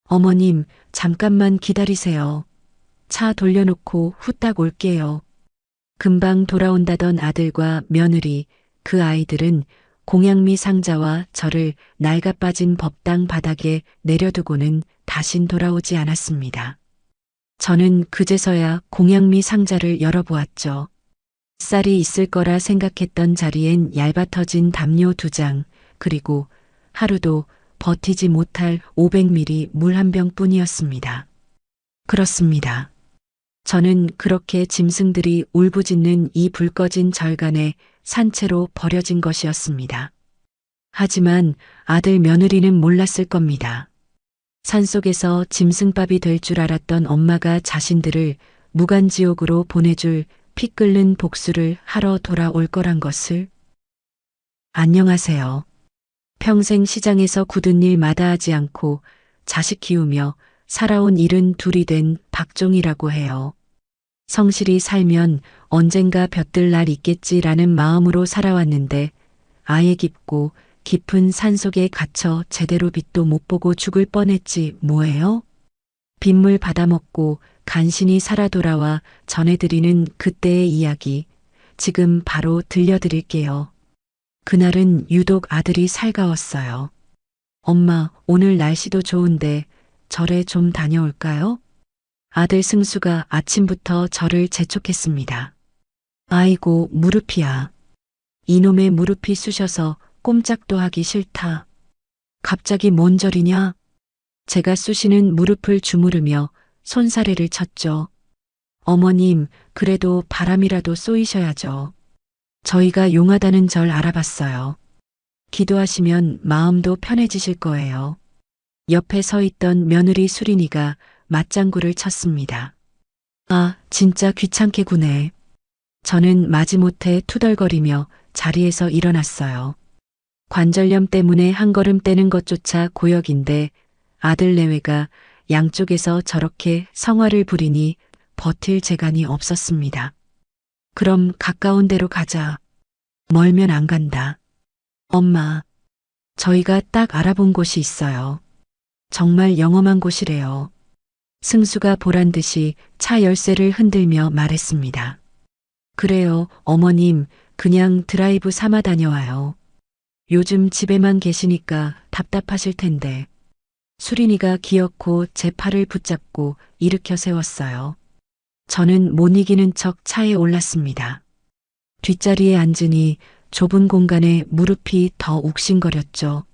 어머님, 잠깐만 기다리세요. 차 돌려놓고 후딱 올게요. 금방 돌아온다던 아들과 며느리, 그 아이들은 공양미 상자와 저를 낡아 빠진 법당 바닥에 내려두고는 다신 돌아오지 않았습니다. 저는 그제서야 공양미 상자를 열어보았죠. 쌀이 있을 거라 생각했던 자리엔 얇아터진 담요 2장, 그리고 하루도 버티지 못할 500ml 물 한 병뿐이었습니다. 그렇습니다. 저는 그렇게 짐승들이 울부짖는 이 불 꺼진 절간에 산채로 버려진 것이었습니다. 하지만 아들 며느리는 몰랐을 겁니다. 산속에서 짐승밥이 될 줄 알았던 엄마가 자신들을 무간지옥으로 보내줄 피 끓는 복수를 하러 돌아올 거란 것을. 안녕하세요. 평생 시장에서 굳은 일 마다하지 않고 자식 키우며 살아온 72이 된 박종이라고 해요. 성실히 살면 언젠가 볕들 날 있겠지라는 마음으로 살아왔는데 아예 깊고 깊은 산속에 갇혀 제대로 빛도 못 보고 죽을 뻔했지 뭐예요? 빗물 받아먹고 간신히 살아 돌아와 전해드리는 그때의 이야기 지금 바로 들려드릴게요. 그날은 유독 아들이 살가웠어요. 엄마, 오늘 날씨도 좋은데 절에 좀 다녀올까요? 아들 승수가 아침부터 저를 재촉했습니다. 아이고, 무릎이야. 이놈의 무릎이 쑤셔서 꼼짝도 하기 싫다. 갑자기 뭔 절이냐? 제가 쑤시는 무릎을 주무르며 손사래를 쳤죠. 어머님, 그래도 바람이라도 쏘이셔야죠. 저희가 용하다는 절 알아봤어요. 기도하시면 마음도 편해지실 거예요. 옆에 서 있던 며느리 수린이가 맞장구를 쳤습니다. 아, 진짜 귀찮게 구네. 저는 마지못해 투덜거리며 자리에서 일어났어요. 관절염 때문에 한 걸음 떼는 것조차 고역인데 아들 내외가 양쪽에서 저렇게 성화를 부리니 버틸 재간이 없었습니다. 그럼 가까운 데로 가자. 멀면 안 간다. 엄마, 저희가 딱 알아본 곳이 있어요. 정말 영험한 곳이래요. 승수가 보란 듯이 차 열쇠를 흔들며 말했습니다. 그래요, 어머님, 그냥 드라이브 삼아 다녀와요. 요즘 집에만 계시니까 답답하실 텐데. 수린이가 기어코 제 팔을 붙잡고 일으켜 세웠어요. 저는 못 이기는 척 차에 올랐습니다. 뒷자리에 앉으니 좁은 공간에 무릎이 더 욱신거렸죠.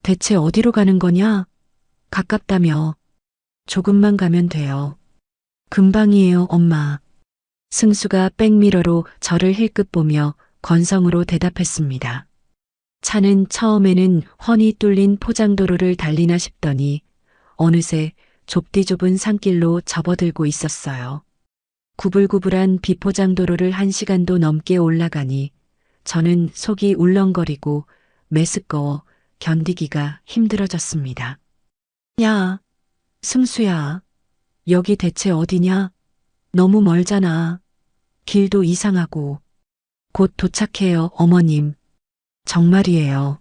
대체 어디로 가는 거냐? 가깝다며. 조금만 가면 돼요. 금방이에요, 엄마. 승수가 백미러로 저를 힐끗 보며 건성으로 대답했습니다. 차는 처음에는 훤히 뚫린 포장도로를 달리나 싶더니 어느새 좁디 좁은 산길로 접어들고 있었어요. 구불구불한 비포장도로를 1시간도 넘게 올라가니 저는 속이 울렁거리고 메스꺼워 견디기가 힘들어졌습니다. 야, 승수야, 여기 대체 어디냐? 너무 멀잖아. 길도 이상하고. 곧 도착해요, 어머님. 정말이에요.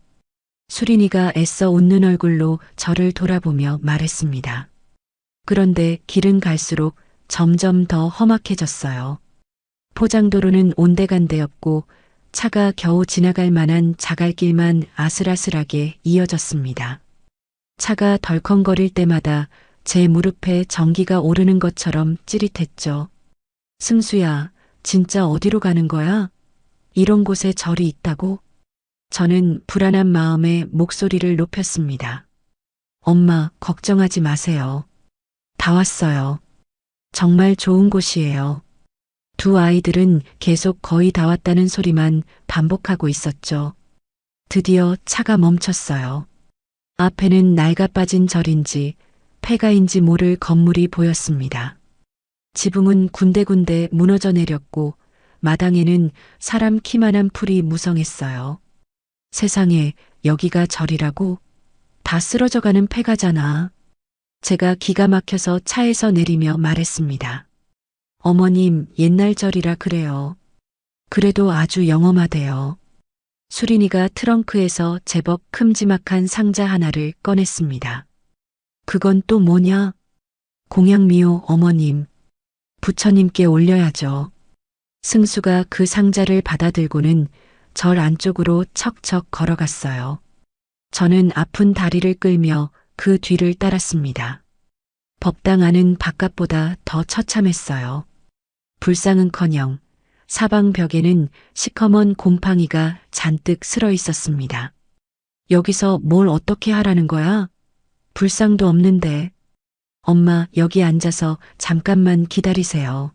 수린이가 애써 웃는 얼굴로 저를 돌아보며 말했습니다. 그런데 길은 갈수록 점점 더 험악해졌어요. 포장도로는 온데간데없고 차가 겨우 지나갈 만한 자갈길만 아슬아슬하게 이어졌습니다. 차가 덜컹거릴 때마다 제 무릎에 전기가 오르는 것처럼 찌릿했죠. 승수야, 진짜 어디로 가는 거야? 이런 곳에 절이 있다고? 저는 불안한 마음에 목소리를 높였습니다. 엄마, 걱정하지 마세요. 다 왔어요. 정말 좋은 곳이에요. 두 아이들은 계속 거의 다 왔다는 소리만 반복하고 있었죠. 드디어 차가 멈췄어요. 앞에는 낡아 빠진 절인지 폐가인지 모를 건물이 보였습니다. 지붕은 군데군데 무너져 내렸고 마당에는 사람 키만한 풀이 무성했어요. 세상에, 여기가 절이라고? 다 쓰러져가는 폐가잖아. 제가 기가 막혀서 차에서 내리며 말했습니다. 어머님, 옛날 절이라 그래요. 그래도 아주 영험하대요. 수린이가 트렁크에서 제법 큼지막한 상자 하나를 꺼냈습니다. 그건 또 뭐냐? 공양미요, 어머님. 부처님께 올려야죠. 승수가 그 상자를 받아들고는 절 안쪽으로 척척 걸어갔어요. 저는 아픈 다리를 끌며 그 뒤를 따랐습니다. 법당 안은 바깥보다 더 처참했어요. 불상은커녕 사방 벽에는 시커먼 곰팡이가 잔뜩 슬어 있었습니다. 여기서 뭘 어떻게 하라는 거야? 불상도 없는데. 엄마, 여기 앉아서 잠깐만 기다리세요.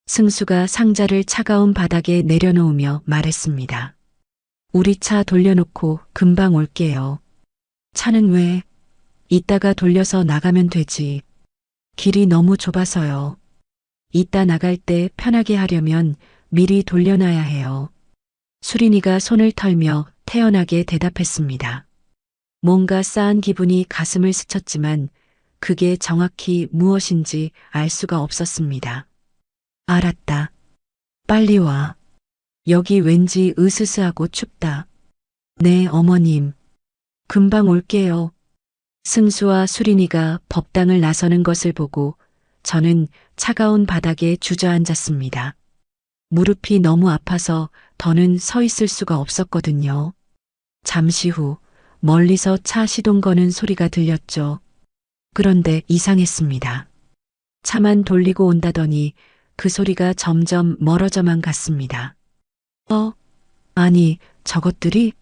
승수가 상자를 차가운 바닥에 내려놓으며 말했습니다. 우리 차 돌려놓고 금방 올게요. 차는 왜? 이따가 돌려서 나가면 되지. 길이 너무 좁아서요. 이따 나갈 때 편하게 하려면 미리 돌려놔야 해요. 수린이가 손을 털며 태연하게 대답했습니다. 뭔가 싸한 기분이 가슴을 스쳤지만 그게 정확히 무엇인지 알 수가 없었습니다. 알았다. 빨리 와. 여기 왠지 으스스하고 춥다. 네, 어머님. 금방 올게요. 승수와 수린이가 법당을 나서는 것을 보고 저는 차가운 바닥에 주저앉았습니다. 무릎이 너무 아파서 더는 서 있을 수가 없었거든요. 잠시 후 멀리서 차 시동 거는 소리가 들렸죠. 그런데 이상했습니다. 차만 돌리고 온다더니 그 소리가 점점 멀어져만 갔습니다. 아니, 저것들이?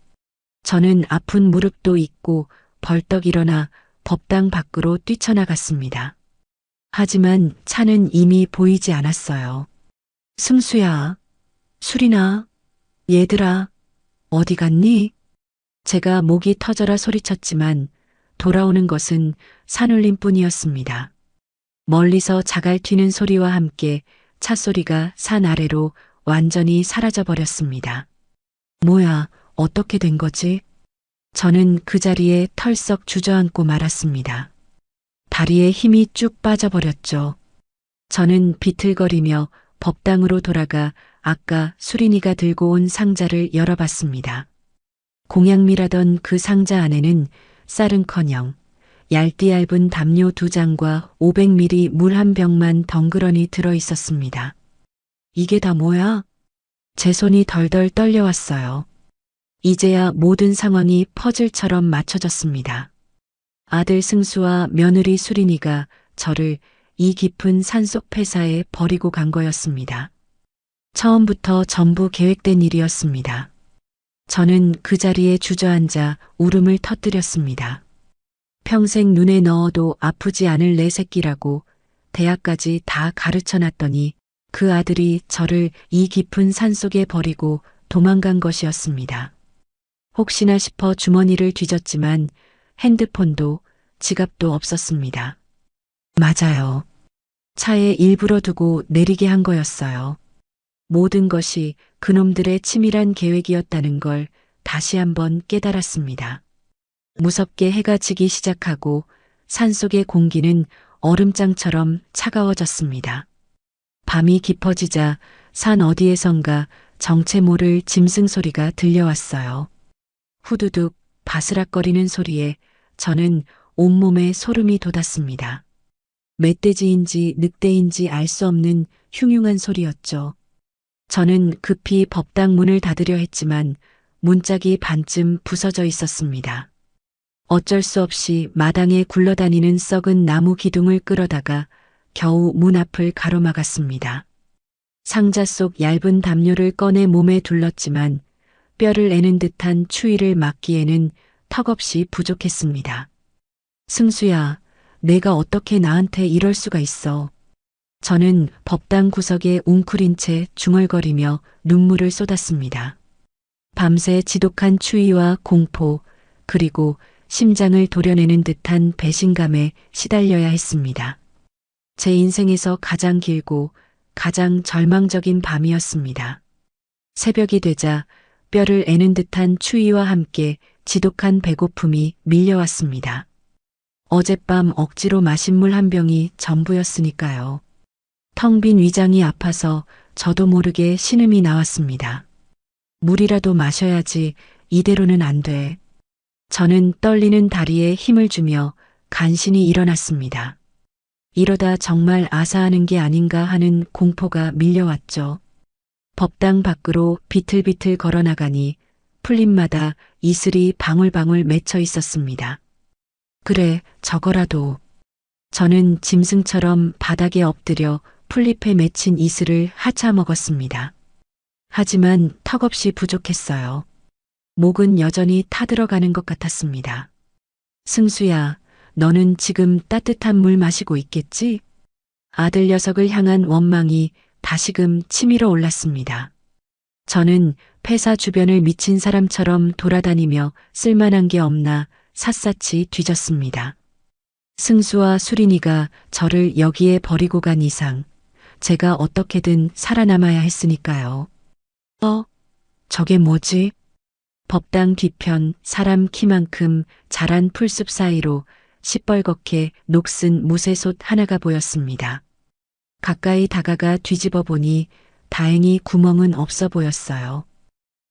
저는 아픈 무릎도 잊고 벌떡 일어나 법당 밖으로 뛰쳐나갔습니다. 하지만 차는 이미 보이지 않았어요. 승수야, 수린아, 얘들아, 어디 갔니? 제가 목이 터져라 소리쳤지만 돌아오는 것은 산울림뿐이었습니다. 멀리서 자갈 튀는 소리와 함께 차 소리가 산 아래로 완전히 사라져버렸습니다. 뭐야, 어떻게 된 거지? 저는 그 자리에 털썩 주저앉고 말았습니다. 다리에 힘이 쭉 빠져버렸죠. 저는 비틀거리며 법당으로 돌아가 아까 수린이가 들고 온 상자를 열어봤습니다. 공양미라던 그 상자 안에는 쌀은커녕 얇디 얇은 담요 2장과 500ml 물 한 병만 덩그러니 들어 있었습니다. 이게 다 뭐야? 제 손이 덜덜 떨려왔어요. 이제야 모든 상황이 퍼즐처럼 맞춰졌습니다. 아들 승수와 며느리 수린이가 저를 이 깊은 산속 폐사에 버리고 간 거였습니다. 처음부터 전부 계획된 일이었습니다. 저는 그 자리에 주저앉아 울음을 터뜨렸습니다. 평생 눈에 넣어도 아프지 않을 내 새끼라고 대학까지 다 가르쳐놨더니 그 아들이 저를 이 깊은 산속에 버리고 도망간 것이었습니다. 혹시나 싶어 주머니를 뒤졌지만 핸드폰도 지갑도 없었습니다. 맞아요. 차에 일부러 두고 내리게 한 거였어요. 모든 것이 그놈들의 치밀한 계획이었다는 걸 다시 한번 깨달았습니다. 무섭게 해가 지기 시작하고 산속의 공기는 얼음장처럼 차가워졌습니다. 밤이 깊어지자 산 어디에선가 정체 모를 짐승 소리가 들려왔어요. 후두둑 바스락거리는 소리에 저는 온몸에 소름이 돋았습니다. 멧돼지인지 늑대인지 알 수 없는 흉흉한 소리였죠. 저는 급히 법당 문을 닫으려 했지만 문짝이 반쯤 부서져 있었습니다. 어쩔 수 없이 마당에 굴러다니는 썩은 나무 기둥을 끌어다가 겨우 문 앞을 가로막았습니다. 상자 속 얇은 담요를 꺼내 몸에 둘렀지만 뼈를 애는 듯한 추위를 막기에는 턱없이 부족했습니다. 승수야, 내가 어떻게 나한테 이럴 수가 있어. 저는 법당 구석에 웅크린 채 중얼거리며 눈물을 쏟았습니다. 밤새 지독한 추위와 공포, 그리고 심장을 도려내는 듯한 배신감에 시달려야 했습니다. 제 인생에서 가장 길고 가장 절망적인 밤이었습니다. 새벽이 되자 뼈를 애는 듯한 추위와 함께 지독한 배고픔이 밀려왔습니다. 어젯밤 억지로 마신 물 한 병이 전부였으니까요. 텅 빈 위장이 아파서 저도 모르게 신음이 나왔습니다. 물이라도 마셔야지, 이대로는 안 돼. 저는 떨리는 다리에 힘을 주며 간신히 일어났습니다. 이러다 정말 아사하는 게 아닌가 하는 공포가 밀려왔죠. 법당 밖으로 비틀비틀 걸어나가니 풀잎마다 이슬이 방울방울 맺혀 있었습니다. 그래, 저거라도. 저는 짐승처럼 바닥에 엎드려 풀잎에 맺힌 이슬을 하차 먹었습니다. 하지만 턱없이 부족했어요. 목은 여전히 타들어가는 것 같았습니다. 승수야, 너는 지금 따뜻한 물 마시고 있겠지? 아들 녀석을 향한 원망이 다시금 치밀어 올랐습니다. 저는 폐사 주변을 미친 사람처럼 돌아다니며 쓸만한 게 없나 샅샅이 뒤졌습니다. 승수와 수린이가 저를 여기에 버리고 간 이상 제가 어떻게든 살아남아야 했으니까요. 저게 뭐지? 법당 뒤편 사람 키만큼 자란 풀숲 사이로 시뻘겋게 녹슨 무쇠솥 하나가 보였습니다. 가까이 다가가 뒤집어 보니 다행히 구멍은 없어 보였어요.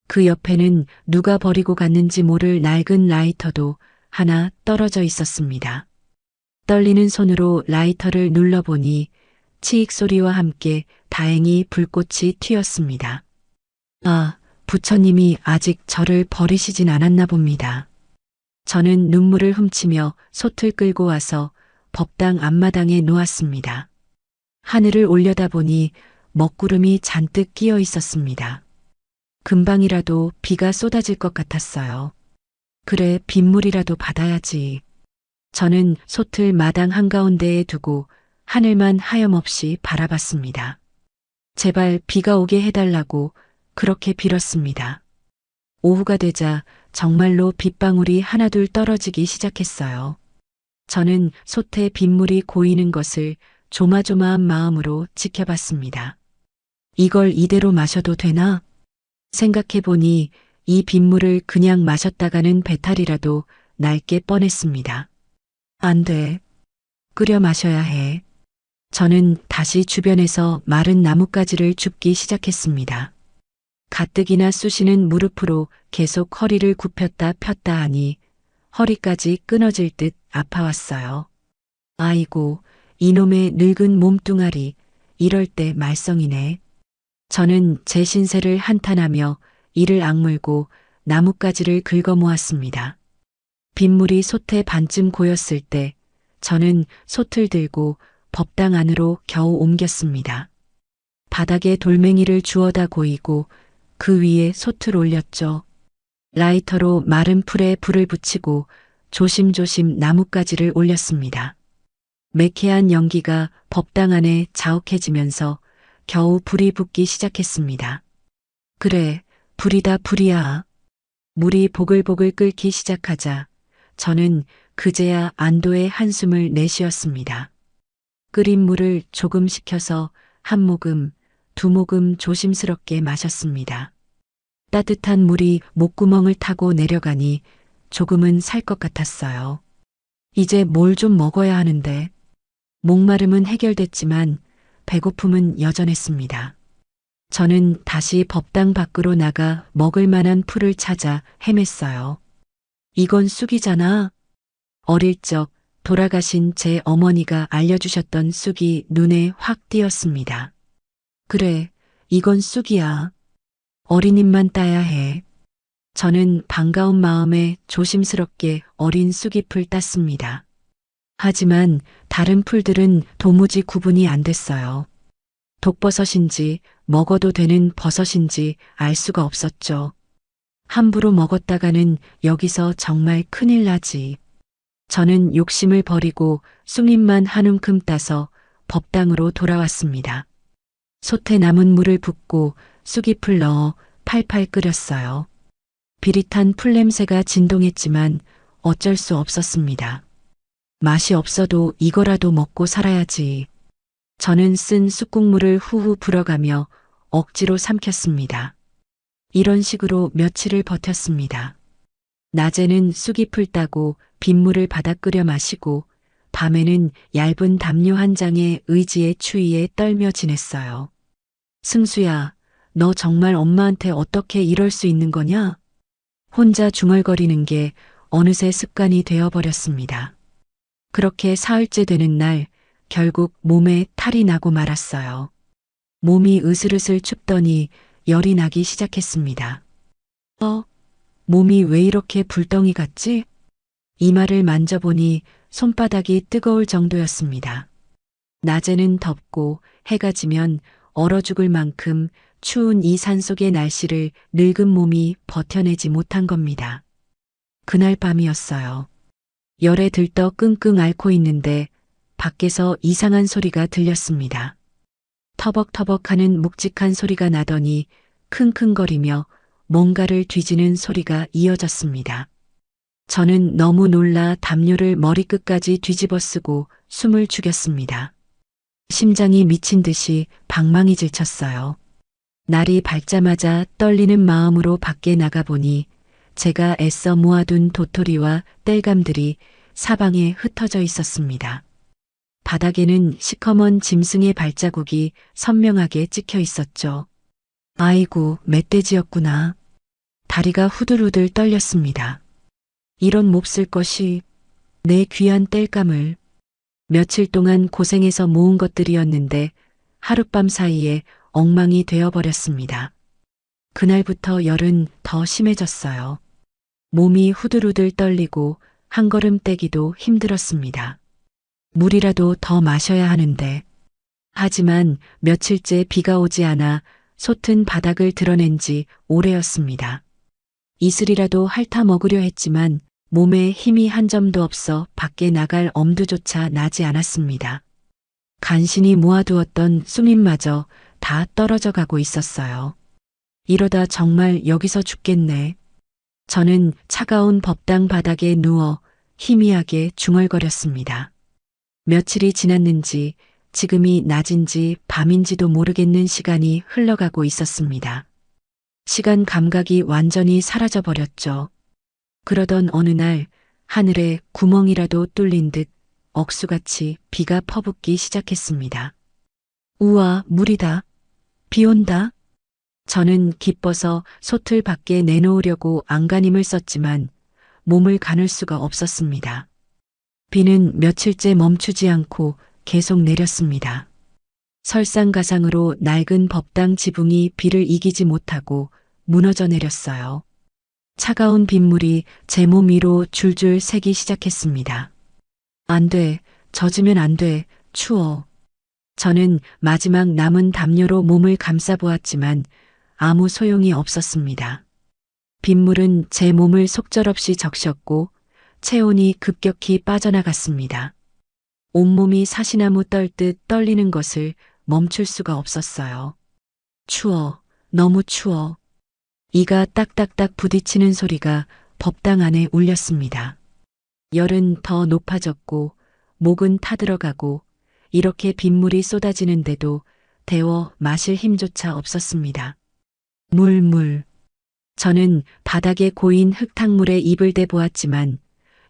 그 옆에는 누가 버리고 갔는지 모를 낡은 라이터도 하나 떨어져 있었습니다. 떨리는 손으로 라이터를 눌러보니 치익 소리와 함께 다행히 불꽃이 튀었습니다. 아, 부처님이 아직 저를 버리시진 않았나 봅니다. 저는 눈물을 훔치며 솥을 끌고 와서 법당 앞마당에 놓았습니다. 하늘을 올려다보니 먹구름이 잔뜩 끼어 있었습니다. 금방이라도 비가 쏟아질 것 같았어요. 그래, 빗물이라도 받아야지. 저는 솥을 마당 한가운데에 두고 하늘만 하염없이 바라봤습니다. 제발 비가 오게 해달라고 그렇게 빌었습니다. 오후가 되자 정말로 빗방울이 하나둘 떨어지기 시작했어요. 저는 솥에 빗물이 고이는 것을 조마조마한 마음으로 지켜봤습니다. 이걸 이대로 마셔도 되나? 생각해보니 이 빗물을 그냥 마셨다가는 배탈이라도 날 게 뻔했습니다. 안 돼. 끓여 마셔야 해. 저는 다시 주변에서 마른 나뭇가지를 줍기 시작했습니다. 가뜩이나 쑤시는 무릎으로 계속 허리를 굽혔다 폈다 하니 허리까지 끊어질 듯 아파왔어요. 아이고, 이놈의 늙은 몸뚱아리, 이럴 때 말썽이네. 저는 제 신세를 한탄하며 이를 악물고 나뭇가지를 긁어 모았습니다. 빗물이 솥에 반쯤 고였을 때 저는 솥을 들고 법당 안으로 겨우 옮겼습니다. 바닥에 돌멩이를 주워다 고이고 그 위에 솥을 올렸죠. 라이터로 마른 풀에 불을 붙이고 조심조심 나뭇가지를 올렸습니다. 매캐한 연기가 법당 안에 자욱해지면서 겨우 불이 붙기 시작했습니다. 그래, 불이다 불이야. 물이 보글보글 끓기 시작하자 저는 그제야 안도의 한숨을 내쉬었습니다. 끓인 물을 조금 식혀서 한 모금, 두 모금 조심스럽게 마셨습니다. 따뜻한 물이 목구멍을 타고 내려가니 조금은 살 것 같았어요. 이제 뭘 좀 먹어야 하는데. 목마름은 해결됐지만 배고픔은 여전했습니다. 저는 다시 법당 밖으로 나가 먹을 만한 풀을 찾아 헤맸어요. 이건 쑥이잖아. 어릴 적 돌아가신 제 어머니가 알려주셨던 쑥이 눈에 확 띄었습니다. 그래, 이건 쑥이야. 어린 잎만 따야 해. 저는 반가운 마음에 조심스럽게 어린 쑥잎을 땄습니다. 하지만 다른 풀들은 도무지 구분이 안 됐어요. 독버섯인지 먹어도 되는 버섯인지 알 수가 없었죠. 함부로 먹었다가는 여기서 정말 큰일 나지. 저는 욕심을 버리고 쑥잎만 한 움큼 따서 법당으로 돌아왔습니다. 솥에 남은 물을 붓고 쑥잎을 넣어 팔팔 끓였어요. 비릿한 풀냄새가 진동했지만 어쩔 수 없었습니다. 맛이 없어도 이거라도 먹고 살아야지. 저는 쓴 쑥국물을 후후 불어가며 억지로 삼켰습니다. 이런 식으로 며칠을 버텼습니다. 낮에는 쑥잎을 따고 빗물을 받아 끓여 마시고 밤에는 얇은 담요 한 장에 의지의 추위에 떨며 지냈어요. 승수야, 너 정말 엄마한테 어떻게 이럴 수 있는 거냐? 혼자 중얼거리는 게 어느새 습관이 되어버렸습니다. 그렇게 사흘째 되는 날 결국 몸에 탈이 나고 말았어요. 몸이 으슬으슬 춥더니 열이 나기 시작했습니다. 몸이 왜 이렇게 불덩이 같지? 이마를 만져보니 손바닥이 뜨거울 정도였습니다. 낮에는 덥고 해가 지면 얼어 죽을 만큼 추운 이 산속의 날씨를 늙은 몸이 버텨내지 못한 겁니다. 그날 밤이었어요. 열에 들떠 끙끙 앓고 있는데 밖에서 이상한 소리가 들렸습니다. 터벅터벅하는 묵직한 소리가 나더니 킁킁거리며 뭔가를 뒤지는 소리가 이어졌습니다. 저는 너무 놀라 담요를 머리끝까지 뒤집어 쓰고 숨을 죽였습니다. 심장이 미친 듯이 방망이 질쳤어요. 날이 밝자마자 떨리는 마음으로 밖에 나가보니 제가 애써 모아둔 도토리와 땔감들이 사방에 흩어져 있었습니다. 바닥에는 시커먼 짐승의 발자국이 선명하게 찍혀 있었죠. 아이고, 멧돼지였구나. 다리가 후들후들 떨렸습니다. 이런 몹쓸 것이 내 귀한 땔감을 며칠 동안 고생해서 모은 것들이었는데 하룻밤 사이에 엉망이 되어버렸습니다. 그날부터 열은 더 심해졌어요. 몸이 후들후들 떨리고 한 걸음 떼기도 힘들었습니다. 물이라도 더 마셔야 하는데. 하지만 며칠째 비가 오지 않아 솟은 바닥을 드러낸 지 오래였습니다. 이슬이라도 핥아 먹으려 했지만 몸에 힘이 한 점도 없어 밖에 나갈 엄두조차 나지 않았습니다. 간신히 모아두었던 수민마저 다 떨어져 가고 있었어요. 이러다 정말 여기서 죽겠네. 저는 차가운 법당 바닥에 누워 희미하게 중얼거렸습니다. 며칠이 지났는지 지금이 낮인지 밤인지도 모르겠는 시간이 흘러가고 있었습니다. 시간 감각이 완전히 사라져버렸죠. 그러던 어느 날 하늘에 구멍이라도 뚫린 듯 억수같이 비가 퍼붓기 시작했습니다. 우와, 물이다. 비 온다. 저는 기뻐서 솥을 밖에 내놓으려고 안간힘을 썼지만 몸을 가눌 수가 없었습니다. 비는 며칠째 멈추지 않고 계속 내렸습니다. 설상가상으로 낡은 법당 지붕이 비를 이기지 못하고 무너져 내렸어요. 차가운 빗물이 제 몸 위로 줄줄 새기 시작했습니다. 안 돼, 젖으면 안 돼, 추워. 저는 마지막 남은 담요로 몸을 감싸보았지만 아무 소용이 없었습니다. 빗물은 제 몸을 속절없이 적셨고 체온이 급격히 빠져나갔습니다. 온몸이 사시나무 떨듯 떨리는 것을 멈출 수가 없었어요. 추워, 너무 추워. 이가 딱딱딱 부딪히는 소리가 법당 안에 울렸습니다. 열은 더 높아졌고 목은 타들어가고 이렇게 빗물이 쏟아지는데도 데워 마실 힘조차 없었습니다. 물. 저는 바닥에 고인 흙탕물에 입을 대보았지만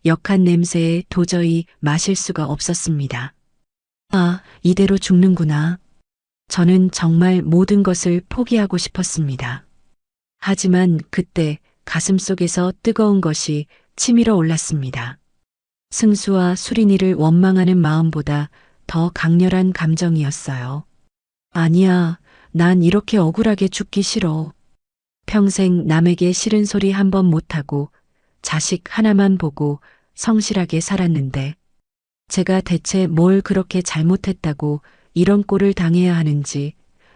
역한 냄새에 도저히 마실 수가 없었습니다. 아, 이대로 죽는구나. 저는 정말 모든 것을 포기하고 싶었습니다. 하지만 그때 가슴속에서 뜨거운 것이 치밀어 올랐습니다. 승수와 수린이를 원망하는 마음보다 더 강렬한 감정이었어요. 아니야, 난 이렇게 억울하게 죽기 싫어. 평생 남에게 싫은 소리 한 번 못하고 자식 하나만 보고 성실하게 살았는데 제가 대체 뭘 그렇게 잘못했다고 이런 꼴을 당해야 하는지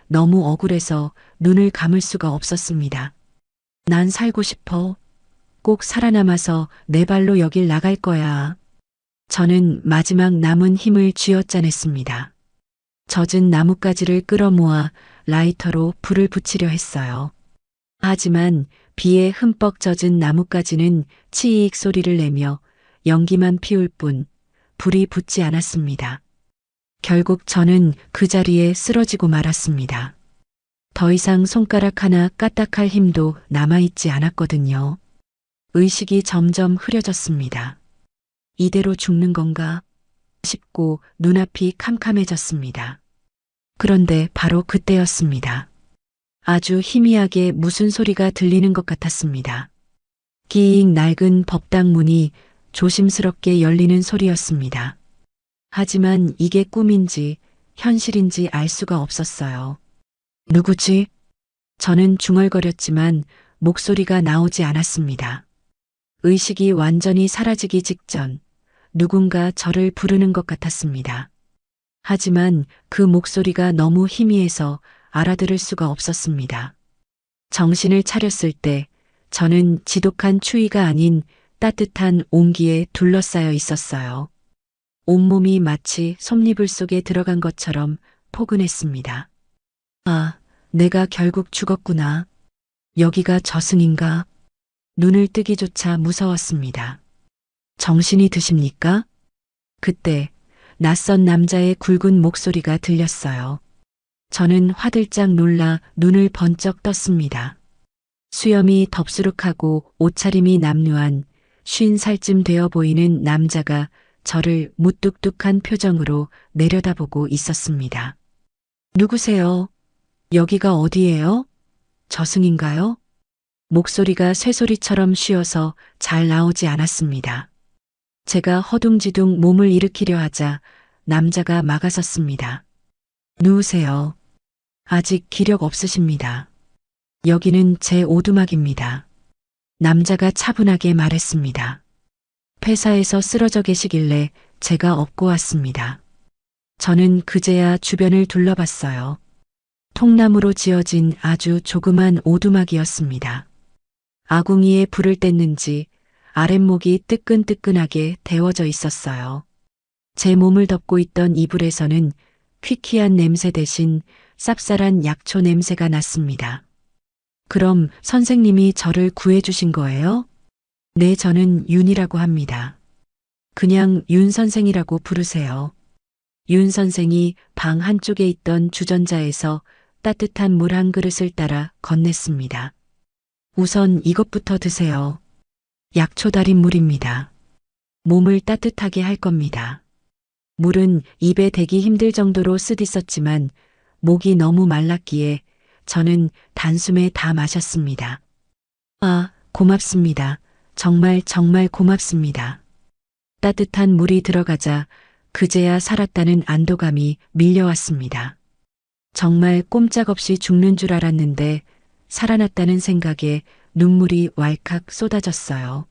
너무 억울해서 눈을 감을 수가 없었습니다. 난 살고 싶어. 꼭 살아남아서 내 발로 여길 나갈 거야. 저는 마지막 남은 힘을 쥐어짜냈습니다. 젖은 나뭇가지를 끌어모아 라이터로 불을 붙이려 했어요. 하지만 비에 흠뻑 젖은 나뭇가지는 치익 소리를 내며 연기만 피울 뿐 불이 붙지 않았습니다. 결국 저는 그 자리에 쓰러지고 말았습니다. 더 이상 손가락 하나 까딱할 힘도 남아있지 않았거든요. 의식이 점점 흐려졌습니다. 이대로 죽는 건가 싶고 눈앞이 캄캄해졌습니다. 그런데 바로 그때였습니다. 아주 희미하게 무슨 소리가 들리는 것 같았습니다. 기익 낡은 법당 문이 조심스럽게 열리는 소리였습니다. 하지만 이게 꿈인지 현실인지 알 수가 없었어요. 누구지? 저는 중얼거렸지만 목소리가 나오지 않았습니다. 의식이 완전히 사라지기 직전 누군가 저를 부르는 것 같았습니다. 하지만 그 목소리가 너무 희미해서 알아들을 수가 없었습니다. 정신을 차렸을 때 저는 지독한 추위가 아닌 따뜻한 온기에 둘러싸여 있었어요. 온몸이 마치 솜니불 속에 들어간 것처럼 포근했습니다. 아, 내가 결국 죽었구나. 여기가 저승인가? 눈을 뜨기조차 무서웠습니다. 정신이 드십니까? 그때 낯선 남자의 굵은 목소리가 들렸어요. 저는 화들짝 놀라 눈을 번쩍 떴습니다. 수염이 덥수룩하고 옷차림이 남루한 50살쯤 되어 보이는 남자가 저를 무뚝뚝한 표정으로 내려다보고 있었습니다. 누구세요? 여기가 어디예요? 저승인가요? 목소리가 쇠소리처럼 쉬어서 잘 나오지 않았습니다. 제가 허둥지둥 몸을 일으키려 하자 남자가 막아섰습니다. 누우세요. 아직 기력 없으십니다. 여기는 제 오두막입니다. 남자가 차분하게 말했습니다. 폐사에서 쓰러져 계시길래 제가 업고 왔습니다. 저는 그제야 주변을 둘러봤어요. 통나무로 지어진 아주 조그만 오두막이었습니다. 아궁이에 불을 뗐는지 아랫목이 뜨끈뜨끈하게 데워져 있었어요. 제 몸을 덮고 있던 이불에서는 퀴퀴한 냄새 대신 쌉쌀한 약초 냄새가 났습니다. 그럼 선생님이 저를 구해주신 거예요? 네, 저는 윤이라고 합니다. 그냥 윤 선생이라고 부르세요. 윤 선생이 방 한쪽에 있던 주전자에서 따뜻한 물 한 그릇을 따라 건넸습니다. 우선 이것부터 드세요. 약초 달인 물입니다. 몸을 따뜻하게 할 겁니다. 물은 입에 대기 힘들 정도로 쓰디었지만 목이 너무 말랐기에 저는 단숨에 다 마셨습니다. 아, 고맙습니다. 정말 고맙습니다. 따뜻한 물이 들어가자 그제야 살았다는 안도감이 밀려왔습니다. 정말 꼼짝없이 죽는 줄 알았는데 살아났다는 생각에 눈물이 왈칵 쏟아졌어요.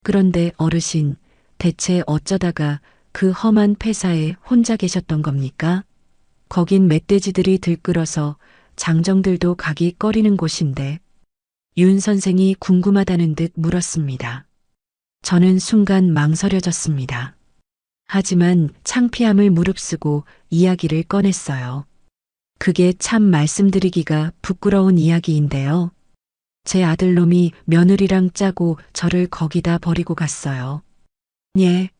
그런데 어르신, 대체 어쩌다가 그 험한 폐사에 혼자 계셨던 겁니까? 거긴 멧돼지들이 들끓어서 장정들도 가기 꺼리는 곳인데. 윤 선생이 궁금하다는 듯 물었습니다. 저는 순간 망설여졌습니다. 하지만 창피함을 무릅쓰고 이야기를 꺼냈어요. 그게 참 말씀드리기가 부끄러운 이야기인데요. 제 아들놈이 며느리랑 짜고 저를 거기다 버리고 갔어요. 예,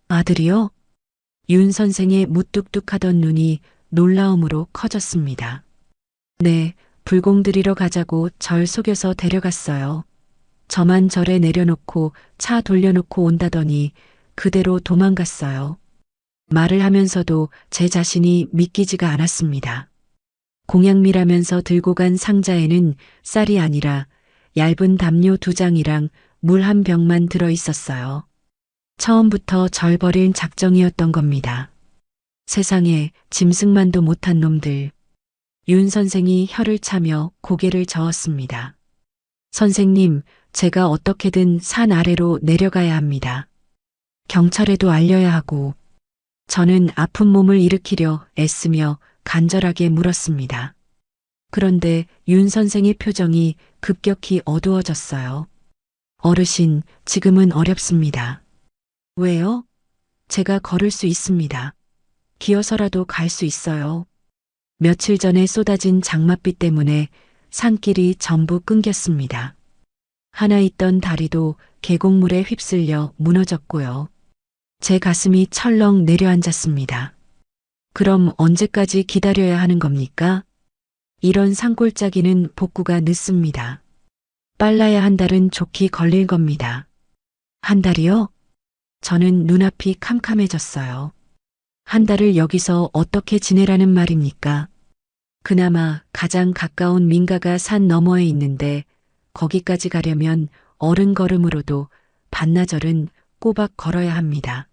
아들이요? 윤 선생의 무뚝뚝하던 눈이 놀라움으로 커졌습니다. 네, 불공 들이러 가자고 절 속여서 데려갔어요. 저만 절에 내려놓고 차 돌려놓고 온다더니 그대로 도망갔어요. 말을 하면서도 제 자신이 믿기지가 않았습니다. 공양미라면서 들고 간 상자에는 쌀이 아니라 얇은 담요 2장이랑 물 한 병만 들어 있었어요. 처음부터 절 버릴 작정이었던 겁니다. 세상에 짐승만도 못한 놈들. 윤 선생이 혀를 차며 고개를 저었습니다. 선생님, 제가 어떻게든 산 아래로 내려가야 합니다. 경찰에도 알려야 하고. 저는 아픈 몸을 일으키려 애쓰며 간절하게 물었습니다. 그런데 윤 선생의 표정이 급격히 어두워졌어요. 어르신, 지금은 어렵습니다. 왜요? 제가 걸을 수 있습니다. 기어서라도 갈 수 있어요. 며칠 전에 쏟아진 장맛비 때문에 산길이 전부 끊겼습니다. 하나 있던 다리도 계곡물에 휩쓸려 무너졌고요. 제 가슴이 철렁 내려앉았습니다. 그럼 언제까지 기다려야 하는 겁니까? 이런 산골짜기는 복구가 늦습니다. 빨라야 한 달은 좋게 걸릴 겁니다. 한 달이요? 저는 눈앞이 캄캄해졌어요. 한 달을 여기서 어떻게 지내라는 말입니까? 그나마 가장 가까운 민가가 산 너머에 있는데 거기까지 가려면 어른 걸음으로도 반나절은 꼬박 걸어야 합니다.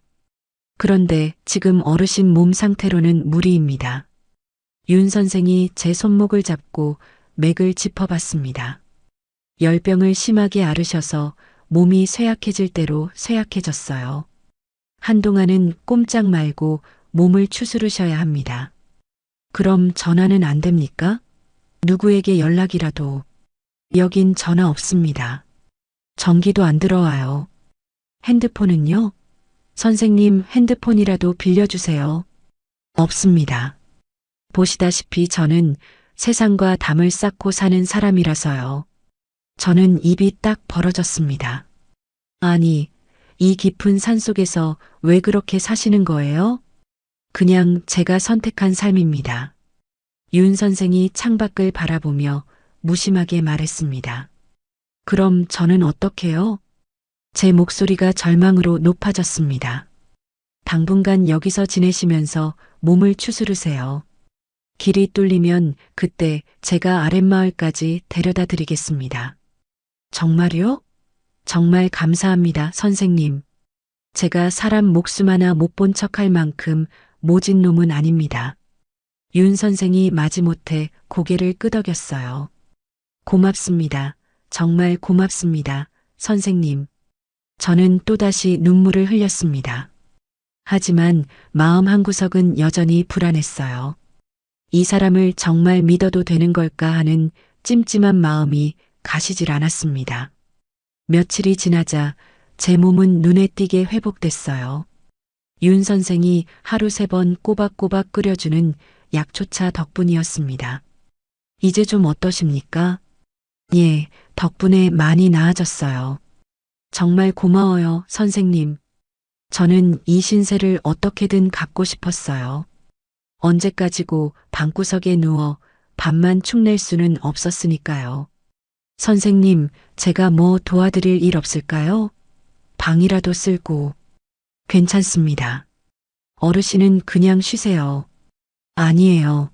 그런데 지금 어르신 몸 상태로는 무리입니다. 윤 선생이 제 손목을 잡고 맥을 짚어봤습니다. 열병을 심하게 앓으셔서 몸이 쇠약해질 대로 쇠약해졌어요. 한동안은 꼼짝 말고 몸을 추스르셔야 합니다. 그럼 전화는 안 됩니까? 누구에게 연락이라도. 여긴 전화 없습니다. 전기도 안 들어와요. 핸드폰은요? 선생님 핸드폰이라도 빌려주세요. 없습니다. 보시다시피 저는 세상과 담을 쌓고 사는 사람이라서요. 저는 입이 딱 벌어졌습니다. 아니, 이 깊은 산속에서 왜 그렇게 사시는 거예요? 그냥 제가 선택한 삶입니다. 윤 선생이 창밖을 바라보며 무심하게 말했습니다. 그럼 저는 어떡해요? 제 목소리가 절망으로 높아졌습니다. 당분간 여기서 지내시면서 몸을 추스르세요. 길이 뚫리면 그때 제가 아랫마을까지 데려다 드리겠습니다. 정말요? 정말 감사합니다, 선생님. 제가 사람 목숨 하나 못 본 척할 만큼 모진 놈은 아닙니다. 윤 선생이 마지못해 고개를 끄덕였어요. 고맙습니다. 정말 고맙습니다, 선생님. 저는 또다시 눈물을 흘렸습니다. 하지만 마음 한구석은 여전히 불안했어요. 이 사람을 정말 믿어도 되는 걸까 하는 찜찜한 마음이 가시질 않았습니다. 며칠이 지나자 제 몸은 눈에 띄게 회복됐어요. 윤 선생이 하루 3번 꼬박꼬박 끓여주는 약초차 덕분이었습니다. 이제 좀 어떠십니까? 예, 덕분에 많이 나아졌어요. 정말 고마워요, 선생님. 저는 이 신세를 어떻게든 갚고 싶었어요. 언제까지고 방구석에 누워 밥만 축낼 수는 없었으니까요. 선생님, 제가 뭐 도와드릴 일 없을까요? 방이라도 쓸고. 괜찮습니다. 어르신은 그냥 쉬세요. 아니에요.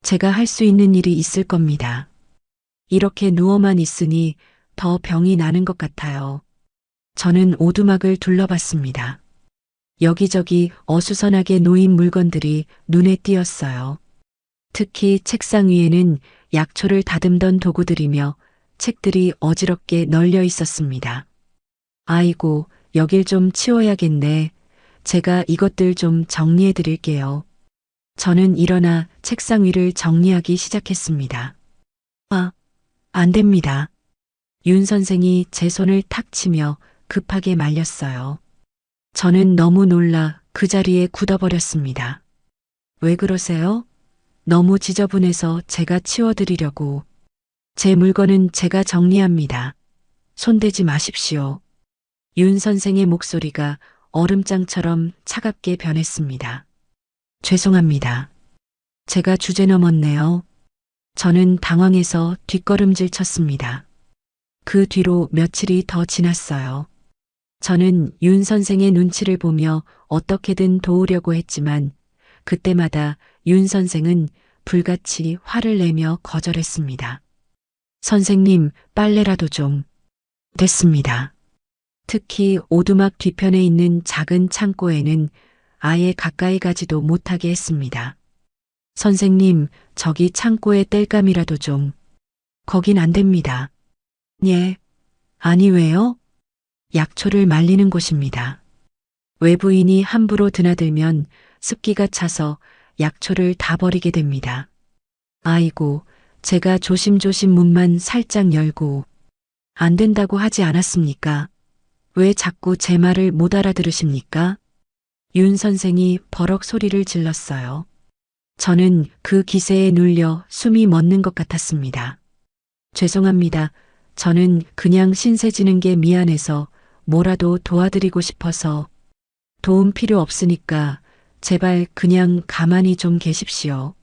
제가 할 수 있는 일이 있을 겁니다. 이렇게 누워만 있으니 더 병이 나는 것 같아요. 저는 오두막을 둘러봤습니다. 여기저기 어수선하게 놓인 물건들이 눈에 띄었어요. 특히 책상 위에는 약초를 다듬던 도구들이며 책들이 어지럽게 널려 있었습니다. 아이고, 여길 좀 치워야겠네. 제가 이것들 좀 정리해 드릴게요. 저는 일어나 책상 위를 정리하기 시작했습니다. 아, 안 됩니다. 윤 선생이 제 손을 탁 치며 급하게 말렸어요. 저는 너무 놀라 그 자리에 굳어버렸습니다. 왜 그러세요? 너무 지저분해서 제가 치워드리려고. 제 물건은 제가 정리합니다. 손대지 마십시오. 윤 선생의 목소리가 얼음장처럼 차갑게 변했습니다. 죄송합니다. 제가 주제 넘었네요. 저는 당황해서 뒷걸음질 쳤습니다. 그 뒤로 며칠이 더 지났어요. 저는 윤 선생의 눈치를 보며 어떻게든 도우려고 했지만 그때마다 윤 선생은 불같이 화를 내며 거절했습니다. 선생님, 빨래라도 좀. 됐습니다. 특히 오두막 뒤편에 있는 작은 창고에는 아예 가까이 가지도 못하게 했습니다. 선생님, 저기 창고에 땔감이라도 좀. 거긴 안 됩니다. 예. 아니 왜요? 약초를 말리는 곳입니다. 외부인이 함부로 드나들면 습기가 차서 약초를 다 버리게 됩니다. 아이고, 제가 조심조심 문만 살짝 열고 안 된다고 하지 않았습니까? 왜 자꾸 제 말을 못 알아들으십니까? 윤 선생이 버럭 소리를 질렀어요. 저는 그 기세에 눌려 숨이 멎는 것 같았습니다. 죄송합니다. 저는 그냥 신세 지는 게 미안해서 뭐라도 도와드리고 싶어서. 도움 필요 없으니까 제발 그냥 가만히 좀 계십시오.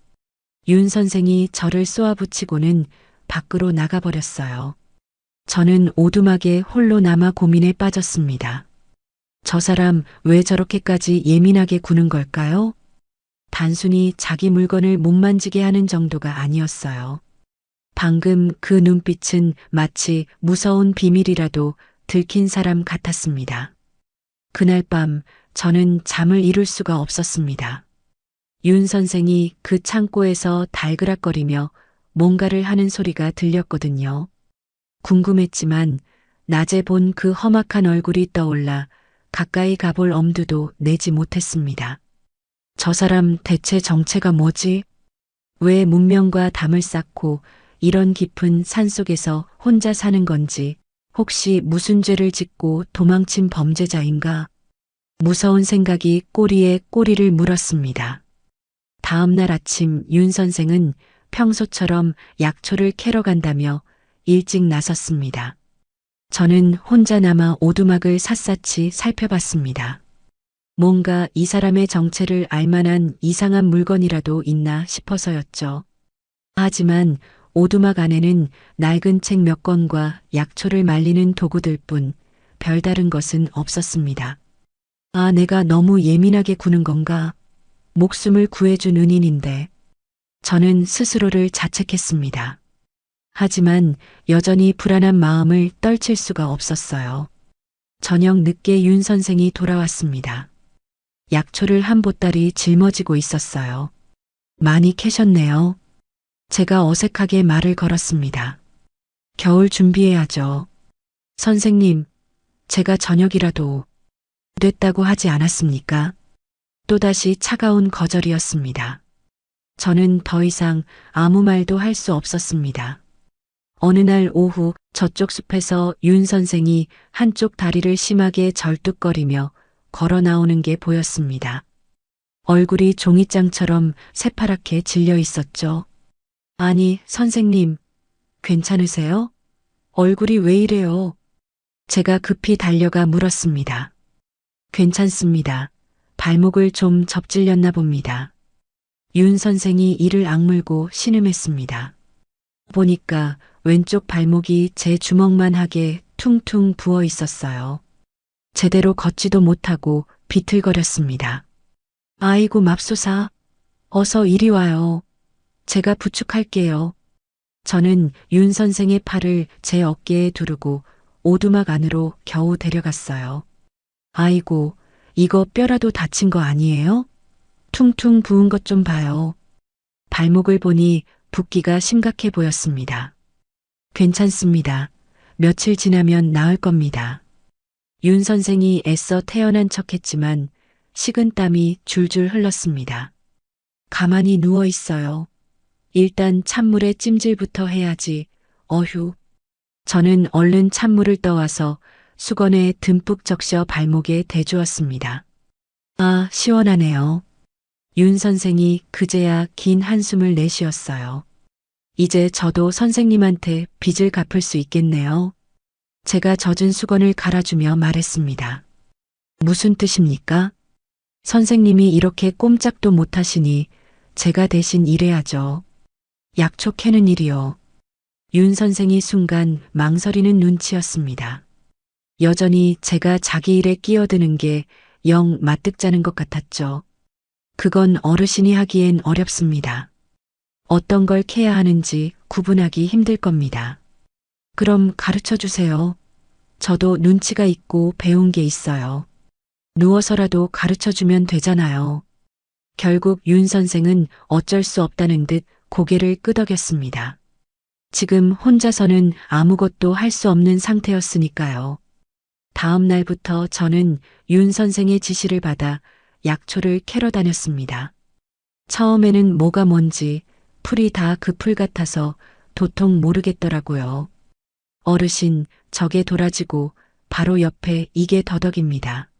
윤 선생이 저를 쏘아붙이고는 밖으로 나가버렸어요. 저는 오두막에 홀로 남아 고민에 빠졌습니다. 저 사람 왜 저렇게까지 예민하게 구는 걸까요? 단순히 자기 물건을 못 만지게 하는 정도가 아니었어요. 방금 그 눈빛은 마치 무서운 비밀이라도 들킨 사람 같았습니다. 그날 밤 저는 잠을 이룰 수가 없었습니다. 윤 선생이 그 창고에서 달그락거리며 뭔가를 하는 소리가 들렸거든요. 궁금했지만 낮에 본 그 험악한 얼굴이 떠올라 가까이 가볼 엄두도 내지 못했습니다. 저 사람 대체 정체가 뭐지? 왜 문명과 담을 쌓고 이런 깊은 산속에서 혼자 사는 건지, 혹시 무슨 죄를 짓고 도망친 범죄자인가? 무서운 생각이 꼬리에 꼬리를 물었습니다. 다음 날 아침 윤 선생은 평소처럼 약초를 캐러 간다며 일찍 나섰습니다. 저는 혼자 남아 오두막을 샅샅이 살펴봤습니다. 뭔가 이 사람의 정체를 알만한 이상한 물건이라도 있나 싶어서였죠. 하지만 오두막 안에는 낡은 책 몇 권과 약초를 말리는 도구들 뿐 별다른 것은 없었습니다. 아, 내가 너무 예민하게 구는 건가? 목숨을 구해준 은인인데. 저는 스스로를 자책했습니다. 하지만 여전히 불안한 마음을 떨칠 수가 없었어요. 저녁 늦게 윤 선생이 돌아왔습니다. 약초를 한 보따리 짊어지고 있었어요. 많이 캐셨네요. 제가 어색하게 말을 걸었습니다. 겨울 준비해야죠. 선생님, 제가 저녁이라도 됐다고 하지 않았습니까? 또다시 차가운 거절이었습니다. 저는 더 이상 아무 말도 할 수 없었습니다. 어느 날 오후 저쪽 숲에서 윤 선생이 한쪽 다리를 심하게 절뚝거리며 걸어 나오는 게 보였습니다. 얼굴이 종이장처럼 새파랗게 질려 있었죠. 아니, 선생님, 괜찮으세요? 얼굴이 왜 이래요? 제가 급히 달려가 물었습니다. 괜찮습니다. 발목을 좀 접질렸나 봅니다. 윤 선생이 이를 악물고 신음했습니다. 보니까 왼쪽 발목이 제 주먹만 하게 퉁퉁 부어 있었어요. 제대로 걷지도 못하고 비틀거렸습니다. 아이고 맙소사, 어서 이리 와요. 제가 부축할게요. 저는 윤 선생의 팔을 제 어깨에 두르고 오두막 안으로 겨우 데려갔어요. 아이고, 이거 뼈라도 다친 거 아니에요? 퉁퉁 부은 것 좀 봐요. 발목을 보니 붓기가 심각해 보였습니다. 괜찮습니다. 며칠 지나면 나을 겁니다. 윤 선생이 애써 태어난 척했지만 식은 땀이 줄줄 흘렀습니다. 가만히 누워 있어요. 일단 찬물에 찜질부터 해야지. 어휴. 저는 얼른 찬물을 떠와서 수건에 듬뿍 적셔 발목에 대주었습니다. 아, 시원하네요. 윤 선생이 그제야 긴 한숨을 내쉬었어요. 이제 저도 선생님한테 빚을 갚을 수 있겠네요. 제가 젖은 수건을 갈아주며 말했습니다. 무슨 뜻입니까? 선생님이 이렇게 꼼짝도 못하시니 제가 대신 일해야죠. 약초 캐는 일이요. 윤 선생이 순간 망설이는 눈치였습니다. 여전히 제가 자기 일에 끼어드는 게 영 마뜩자는 것 같았죠. 그건 어르신이 하기엔 어렵습니다. 어떤 걸 캐야 하는지 구분하기 힘들 겁니다. 그럼 가르쳐 주세요. 저도 눈치가 있고 배운 게 있어요. 누워서라도 가르쳐 주면 되잖아요. 결국 윤 선생은 어쩔 수 없다는 듯 고개를 끄덕였습니다. 지금 혼자서는 아무것도 할 수 없는 상태였으니까요. 다음 날부터 저는 윤 선생의 지시를 받아 약초를 캐러 다녔습니다. 처음에는 뭐가 뭔지 풀이 다 그 풀 같아서 도통 모르겠더라고요. 어르신, 저게 도라지고 바로 옆에 이게 더덕입니다.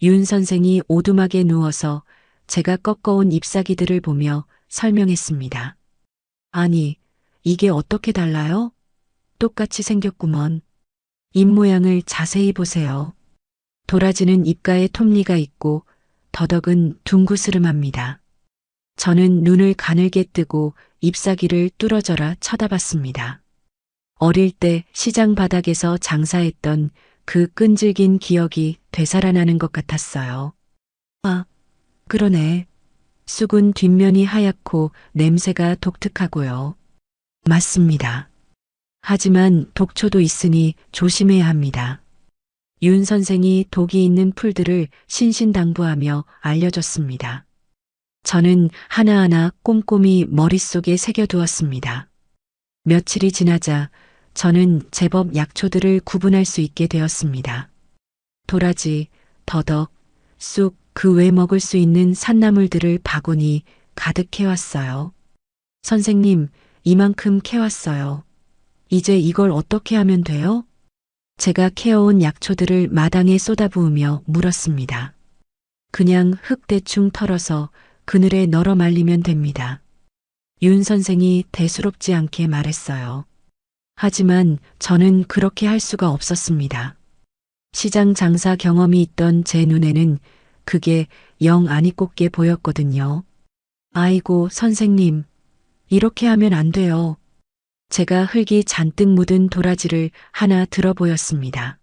윤 선생이 오두막에 누워서 제가 꺾어온 잎사귀들을 보며 설명했습니다. 아니, 이게 어떻게 달라요? 똑같이 생겼구먼. 잎 모양을 자세히 보세요. 도라지는 잎가에 톱니가 있고 더덕은 둥그스름합니다. 저는 눈을 가늘게 뜨고 잎사귀를 뚫어져라 쳐다봤습니다. 어릴 때 시장 바닥에서 장사했던 그 끈질긴 기억이 되살아나는 것 같았어요. 아, 그러네. 쑥은 뒷면이 하얗고 냄새가 독특하고요. 맞습니다. 하지만 독초도 있으니 조심해야 합니다. 윤 선생이 독이 있는 풀들을 신신당부하며 알려줬습니다. 저는 하나하나 꼼꼼히 머릿속에 새겨두었습니다. 며칠이 지나자 저는 제법 약초들을 구분할 수 있게 되었습니다. 도라지, 더덕, 쑥, 그 외 먹을 수 있는 산나물들을 바구니 가득 캐왔어요. 선생님, 이만큼 캐왔어요. 이제 이걸 어떻게 하면 돼요? 제가 캐어온 약초들을 마당에 쏟아부으며 물었습니다. 그냥 흙 대충 털어서 그늘에 널어 말리면 됩니다. 윤 선생이 대수롭지 않게 말했어요. 하지만 저는 그렇게 할 수가 없었습니다. 시장 장사 경험이 있던 제 눈에는 그게 영 아니 꼽게 보였거든요. 아이고, 선생님, 이렇게 하면 안 돼요. 제가 흙이 잔뜩 묻은 도라지를 하나 들어 보였습니다.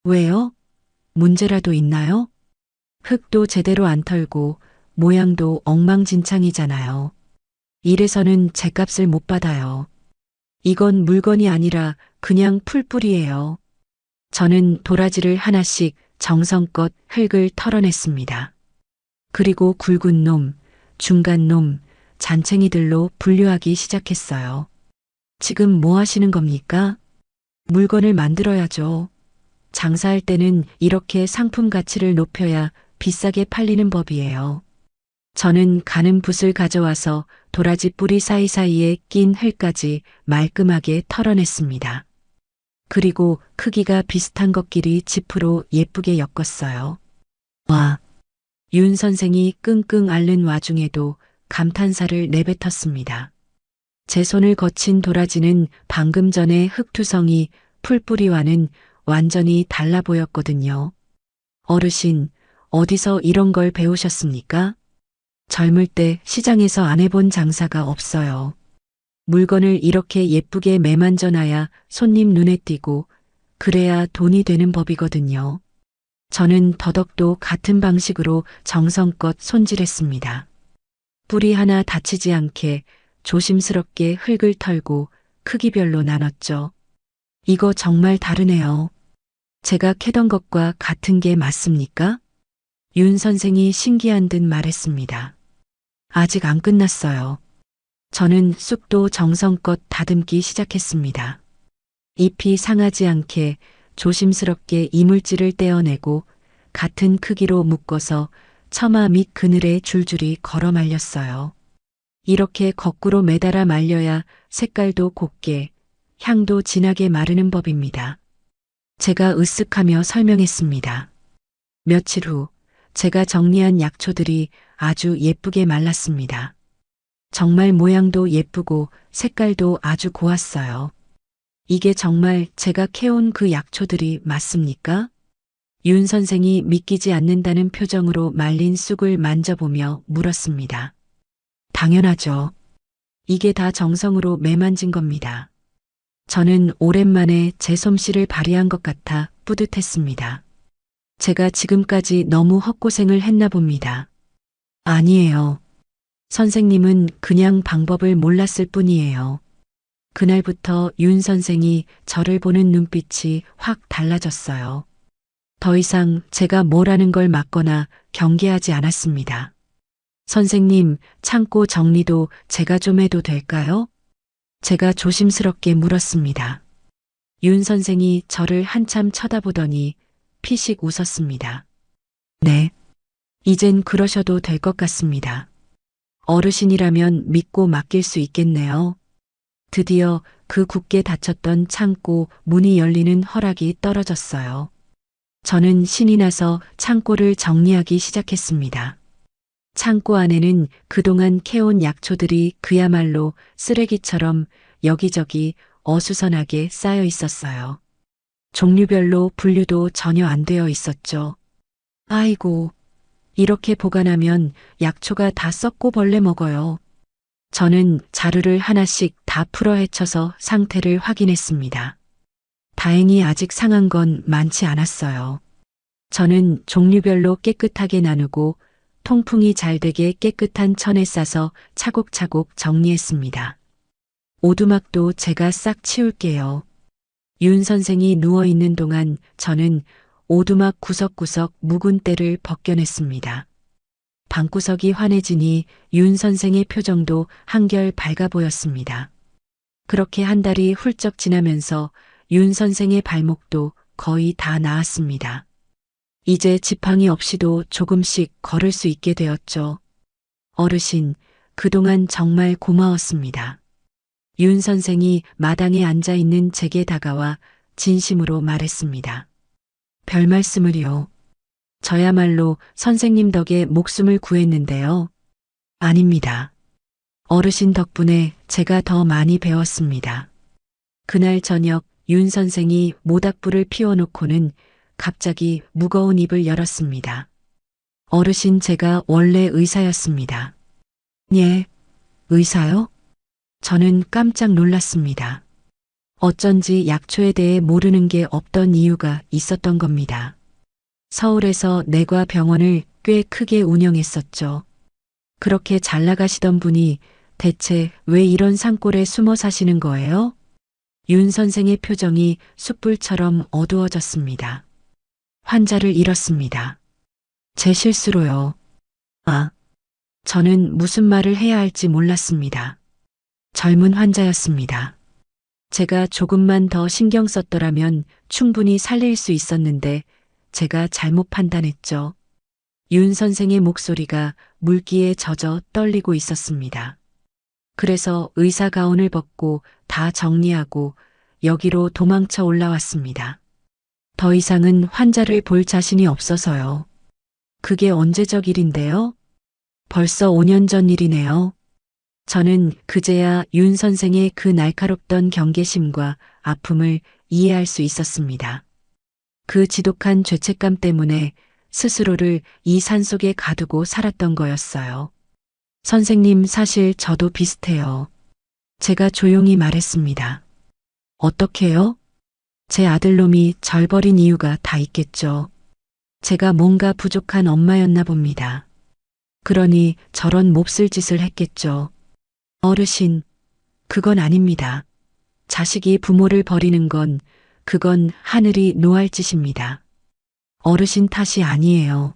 왜요? 문제라도 있나요? 흙도 제대로 안 털고 모양도 엉망진창이잖아요. 이래서는 죗값을 못 받아요. 이건 물건이 아니라 그냥 풀뿌리예요. 저는 도라지를 하나씩 정성껏 흙을 털어냈습니다. 그리고 굵은 놈, 중간 놈, 잔챙이들로 분류하기 시작했어요. 지금 뭐 하시는 겁니까? 물건을 만들어야죠. 장사할 때는 이렇게 상품 가치를 높여야 비싸게 팔리는 법이에요. 저는 가는 붓을 가져와서 도라지 뿌리 사이사이에 낀 흙까지 말끔하게 털어냈습니다. 그리고 크기가 비슷한 것끼리 지프로 예쁘게 엮었어요. 와, 윤 선생이 끙끙 앓는 와중에도 감탄사를 내뱉었습니다. 제 손을 거친 도라지는 방금 전에 흙투성이 풀뿌리와는 완전히 달라 보였거든요. 어르신, 어디서 이런 걸 배우셨습니까? 젊을 때 시장에서 안 해본 장사가 없어요. 물건을 이렇게 예쁘게 매만져놔야 손님 눈에 띄고 그래야 돈이 되는 법이거든요. 저는 더덕도 같은 방식으로 정성껏 손질했습니다. 뿌리 하나 다치지 않게 조심스럽게 흙을 털고 크기별로 나눴죠. 이거 정말 다르네요. 제가 캐던 것과 같은 게 맞습니까? 윤 선생이 신기한 듯 말했습니다. 아직 안 끝났어요. 저는 쑥도 정성껏 다듬기 시작했습니다. 잎이 상하지 않게 조심스럽게 이물질을 떼어내고 같은 크기로 묶어서 처마 밑 그늘에 줄줄이 걸어 말렸어요. 이렇게 거꾸로 매달아 말려야 색깔도 곱게, 향도 진하게 마르는 법입니다. 제가 으쓱하며 설명했습니다. 며칠 후 제가 정리한 약초들이 아주 예쁘게 말랐습니다. 정말 모양도 예쁘고 색깔도 아주 고왔어요. 이게 정말 제가 캐온 그 약초들이 맞습니까? 윤 선생이 믿기지 않는다는 표정으로 말린 쑥을 만져보며 물었습니다. 당연하죠. 이게 다 정성으로 매만진 겁니다. 저는 오랜만에 제 솜씨를 발휘한 것 같아 뿌듯했습니다. 제가 지금까지 너무 헛고생을 했나 봅니다. 아니에요. 선생님은 그냥 방법을 몰랐을 뿐이에요. 그날부터 윤 선생이 저를 보는 눈빛이 확 달라졌어요. 더 이상 제가 뭐라는 걸 막거나 경계하지 않았습니다. 선생님, 창고 정리도 제가 좀 해도 될까요? 제가 조심스럽게 물었습니다. 윤 선생이 저를 한참 쳐다보더니 피식 웃었습니다. 네, 이젠 그러셔도 될 것 같습니다. 어르신이라면 믿고 맡길 수 있겠네요. 드디어 그 굳게 닫혔던 창고 문이 열리는 허락이 떨어졌어요. 저는 신이 나서 창고를 정리하기 시작했습니다. 창고 안에는 그동안 캐온 약초들이 그야말로 쓰레기처럼 여기저기 어수선하게 쌓여 있었어요. 종류별로 분류도 전혀 안 되어 있었죠. 아이고, 이렇게 보관하면 약초가 다 썩고 벌레 먹어요. 저는 자루를 하나씩 다 풀어 헤쳐서 상태를 확인했습니다. 다행히 아직 상한 건 많지 않았어요. 저는 종류별로 깨끗하게 나누고 통풍이 잘 되게 깨끗한 천에 싸서 차곡차곡 정리했습니다. 오두막도 제가 싹 치울게요. 윤 선생이 누워 있는 동안 저는 오두막 구석구석 묵은 때를 벗겨냈습니다. 방구석이 환해지니 윤 선생의 표정도 한결 밝아 보였습니다. 그렇게 한 달이 훌쩍 지나면서 윤 선생의 발목도 거의 다 나았습니다. 이제 지팡이 없이도 조금씩 걸을 수 있게 되었죠. 어르신, 그동안 정말 고마웠습니다. 윤 선생이 마당에 앉아 있는 제게 다가와 진심으로 말했습니다. 별 말씀을요. 저야말로 선생님 덕에 목숨을 구했는데요. 아닙니다. 어르신 덕분에 제가 더 많이 배웠습니다. 그날 저녁 윤 선생이 모닥불을 피워놓고는 갑자기 무거운 입을 열었습니다. 어르신, 제가 원래 의사였습니다. 예, 의사요? 저는 깜짝 놀랐습니다. 어쩐지 약초에 대해 모르는 게 없던 이유가 있었던 겁니다. 서울에서 내과 병원을 꽤 크게 운영했었죠. 그렇게 잘 나가시던 분이 대체 왜 이런 산골에 숨어 사시는 거예요? 윤 선생의 표정이 숯불처럼 어두워졌습니다. 환자를 잃었습니다. 제 실수로요. 아, 저는 무슨 말을 해야 할지 몰랐습니다. 젊은 환자였습니다. 제가 조금만 더 신경 썼더라면 충분히 살릴 수 있었는데 제가 잘못 판단했죠. 윤 선생의 목소리가 물기에 젖어 떨리고 있었습니다. 그래서 의사 가운을 벗고 다 정리하고 여기로 도망쳐 올라왔습니다. 더 이상은 환자를 볼 자신이 없어서요. 그게 언제적 일인데요? 벌써 5년 전 일이네요. 저는 그제야 윤 선생의 그 날카롭던 경계심과 아픔을 이해할 수 있었습니다. 그 지독한 죄책감 때문에 스스로를 이 산속에 가두고 살았던 거였어요. 선생님, 사실 저도 비슷해요. 제가 조용히 말했습니다. 어떻게요? 제 아들놈이 절 버린 이유가 다 있겠죠. 제가 뭔가 부족한 엄마였나 봅니다. 그러니 저런 몹쓸 짓을 했겠죠. 어르신, 그건 아닙니다. 자식이 부모를 버리는 건 그건 하늘이 노할 짓입니다. 어르신 탓이 아니에요.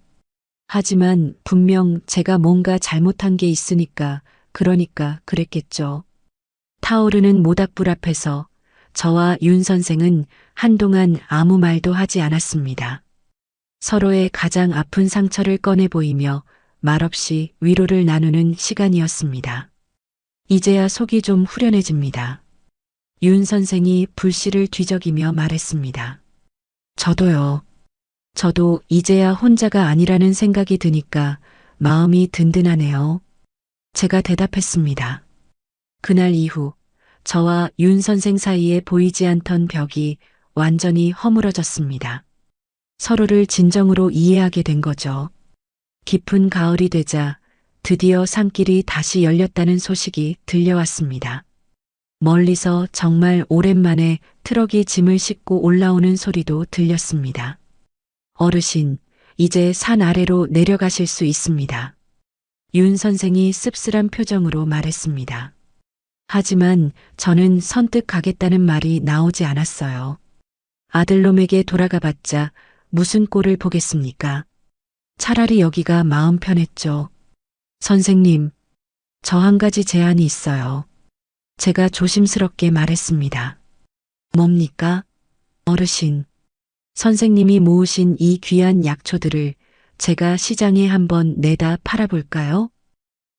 하지만 분명 제가 뭔가 잘못한 게 있으니까 그러니까 그랬겠죠. 타오르는 모닥불 앞에서 저와 윤 선생은 한동안 아무 말도 하지 않았습니다. 서로의 가장 아픈 상처를 꺼내 보이며 말없이 위로를 나누는 시간이었습니다. 이제야 속이 좀 후련해집니다. 윤 선생이 불씨를 뒤적이며 말했습니다. 저도요. 저도 이제야 혼자가 아니라는 생각이 드니까 마음이 든든하네요. 제가 대답했습니다. 그날 이후 저와 윤 선생 사이에 보이지 않던 벽이 완전히 허물어졌습니다. 서로를 진정으로 이해하게 된 거죠. 깊은 가을이 되자 드디어 산길이 다시 열렸다는 소식이 들려왔습니다. 멀리서 정말 오랜만에 트럭이 짐을 싣고 올라오는 소리도 들렸습니다. 어르신, 이제 산 아래로 내려가실 수 있습니다. 윤 선생이 씁쓸한 표정으로 말했습니다. 하지만 저는 선뜻 가겠다는 말이 나오지 않았어요. 아들놈에게 돌아가 봤자 무슨 꼴을 보겠습니까? 차라리 여기가 마음 편했죠. 선생님, 저 한 가지 제안이 있어요. 제가 조심스럽게 말했습니다. 뭡니까? 어르신, 선생님이 모으신 이 귀한 약초들을 제가 시장에 한번 내다 팔아볼까요?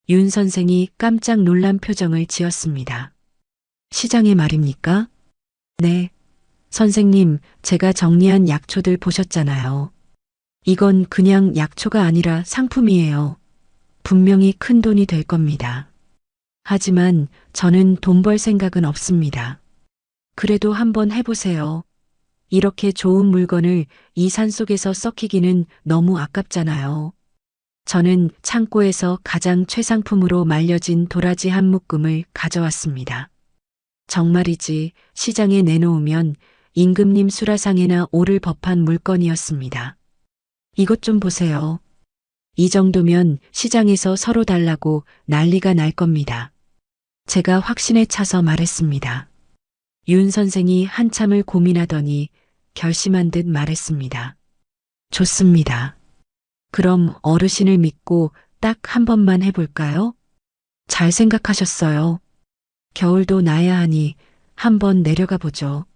윤 선생이 깜짝 놀란 표정을 지었습니다. 시장에 말입니까? 네. 선생님, 제가 정리한 약초들 보셨잖아요. 이건 그냥 약초가 아니라 상품이에요. 분명히 큰 돈이 될 겁니다. 하지만 저는 돈 벌 생각은 없습니다. 그래도 한번 해보세요. 이렇게 좋은 물건을 이 산속에서 썩히기는 너무 아깝잖아요. 저는 창고에서 가장 최상품으로 말려진 도라지 한 묶음을 가져왔습니다. 정말이지 시장에 내놓으면 임금님 수라상에나 오를 법한 물건이었습니다. 이것 좀 보세요. 이 정도면 시장에서 서로 달라고 난리가 날 겁니다. 제가 확신에 차서 말했습니다. 윤 선생이 한참을 고민하더니 결심한 듯 말했습니다. 좋습니다. 그럼 어르신을 믿고 딱 한 번만 해볼까요? 잘 생각하셨어요. 겨울도 나야 하니 한번 내려가 보죠.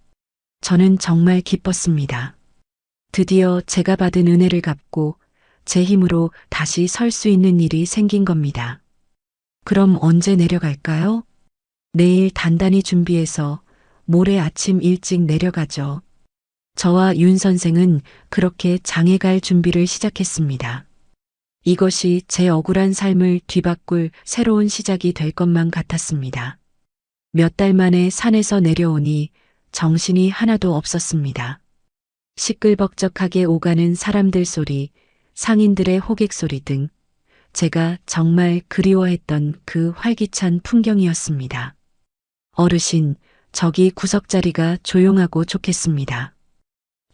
저는 정말 기뻤습니다. 드디어 제가 받은 은혜를 갚고 제 힘으로 다시 설 수 있는 일이 생긴 겁니다. 그럼 언제 내려갈까요? 내일 단단히 준비해서 모레 아침 일찍 내려가죠. 저와 윤 선생은 그렇게 장에 갈 준비를 시작했습니다. 이것이 제 억울한 삶을 뒤바꿀 새로운 시작이 될 것만 같았습니다. 몇 달 만에 산에서 내려오니 정신이 하나도 없었습니다. 시끌벅적하게 오가는 사람들 소리, 상인들의 호객 소리 등 제가 정말 그리워했던 그 활기찬 풍경이었습니다. 어르신, 저기 구석자리가 조용하고 좋겠습니다.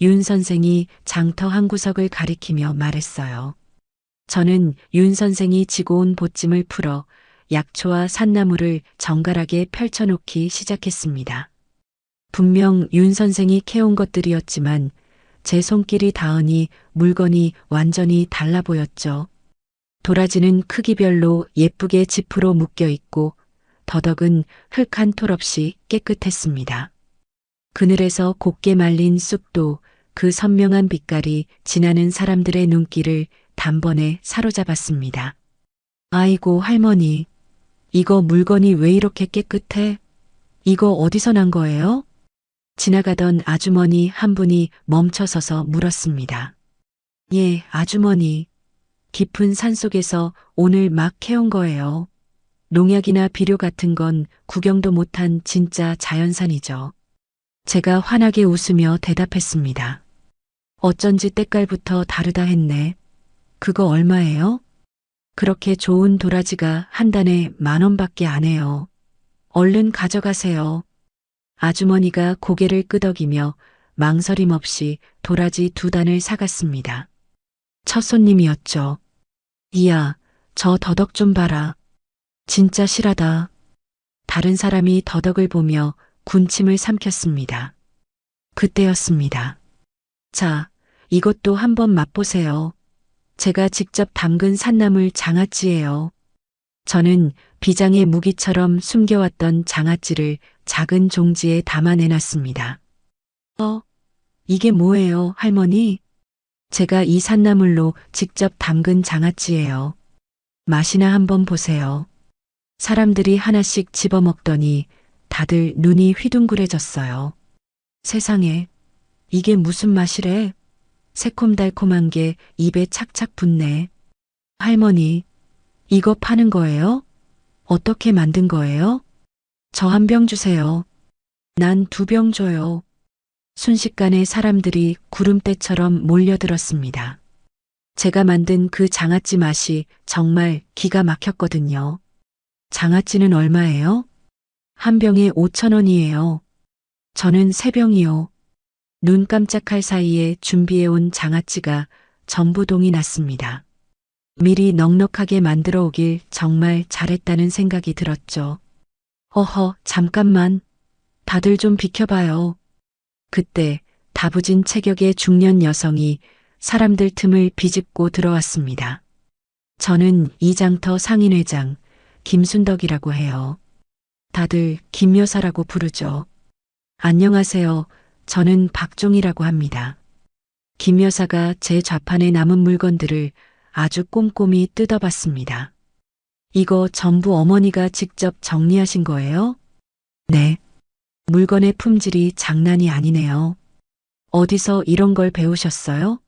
윤 선생이 장터 한 구석을 가리키며 말했어요. 저는 윤 선생이 지고 온 보찜을 풀어 약초와 산나물을 정갈하게 펼쳐놓기 시작했습니다. 분명 윤 선생이 캐온 것들이었지만 제 손길이 닿으니 물건이 완전히 달라 보였죠. 도라지는 크기별로 예쁘게 지프로 묶여 있고 더덕은 흙 한 톨 없이 깨끗했습니다. 그늘에서 곱게 말린 쑥도 그 선명한 빛깔이 지나는 사람들의 눈길을 단번에 사로잡았습니다. 아이고 할머니, 이거 물건이 왜 이렇게 깨끗해? 이거 어디서 난 거예요? 지나가던 아주머니 한 분이 멈춰서서 물었습니다. 예, 아주머니. 깊은 산속에서 오늘 막 캐온 거예요. 농약이나 비료 같은 건 구경도 못한 진짜 자연산이죠. 제가 환하게 웃으며 대답했습니다. 어쩐지 때깔부터 다르다 했네. 그거 얼마예요? 그렇게 좋은 도라지가 한 단에 10,000원밖에 안 해요. 얼른 가져가세요. 아주머니가 고개를 끄덕이며 망설임 없이 도라지 2단을 사갔습니다. 첫 손님이었죠. 이야, 저 더덕 좀 봐라. 진짜 실하다. 다른 사람이 더덕을 보며 군침을 삼켰습니다. 그때였습니다. 자, 이것도 한번 맛보세요. 제가 직접 담근 산나물 장아찌예요. 저는 비장의 무기처럼 숨겨왔던 장아찌를 작은 종지에 담아내놨습니다. 이게 뭐예요, 할머니? 제가 이 산나물로 직접 담근 장아찌예요. 맛이나 한번 보세요. 사람들이 하나씩 집어먹더니 다들 눈이 휘둥그레졌어요. 세상에, 이게 무슨 맛이래? 새콤달콤한 게 입에 착착 붙네. 할머니, 이거 파는 거예요? 어떻게 만든 거예요? 저 한 병 주세요. 난 2병 줘요. 순식간에 사람들이 구름대처럼 몰려들었습니다. 제가 만든 그 장아찌 맛이 정말 기가 막혔거든요. 장아찌는 얼마예요? 한 병에 5,000원이에요. 저는 3병이요. 눈 깜짝할 사이에 준비해온 장아찌가 전부 동이 났습니다. 미리 넉넉하게 만들어 오길 정말 잘했다는 생각이 들었죠. 어허, 잠깐만. 다들 좀 비켜봐요. 그때 다부진 체격의 중년 여성이 사람들 틈을 비집고 들어왔습니다. 저는 이 장터 상인회장 김순덕이라고 해요. 다들 김 여사라고 부르죠. 안녕하세요. 저는 박종이라고 합니다. 김 여사가 제 좌판에 남은 물건들을 아주 꼼꼼히 뜯어봤습니다. 이거 전부 어머니가 직접 정리하신 거예요? 네. 물건의 품질이 장난이 아니네요. 어디서 이런 걸 배우셨어요?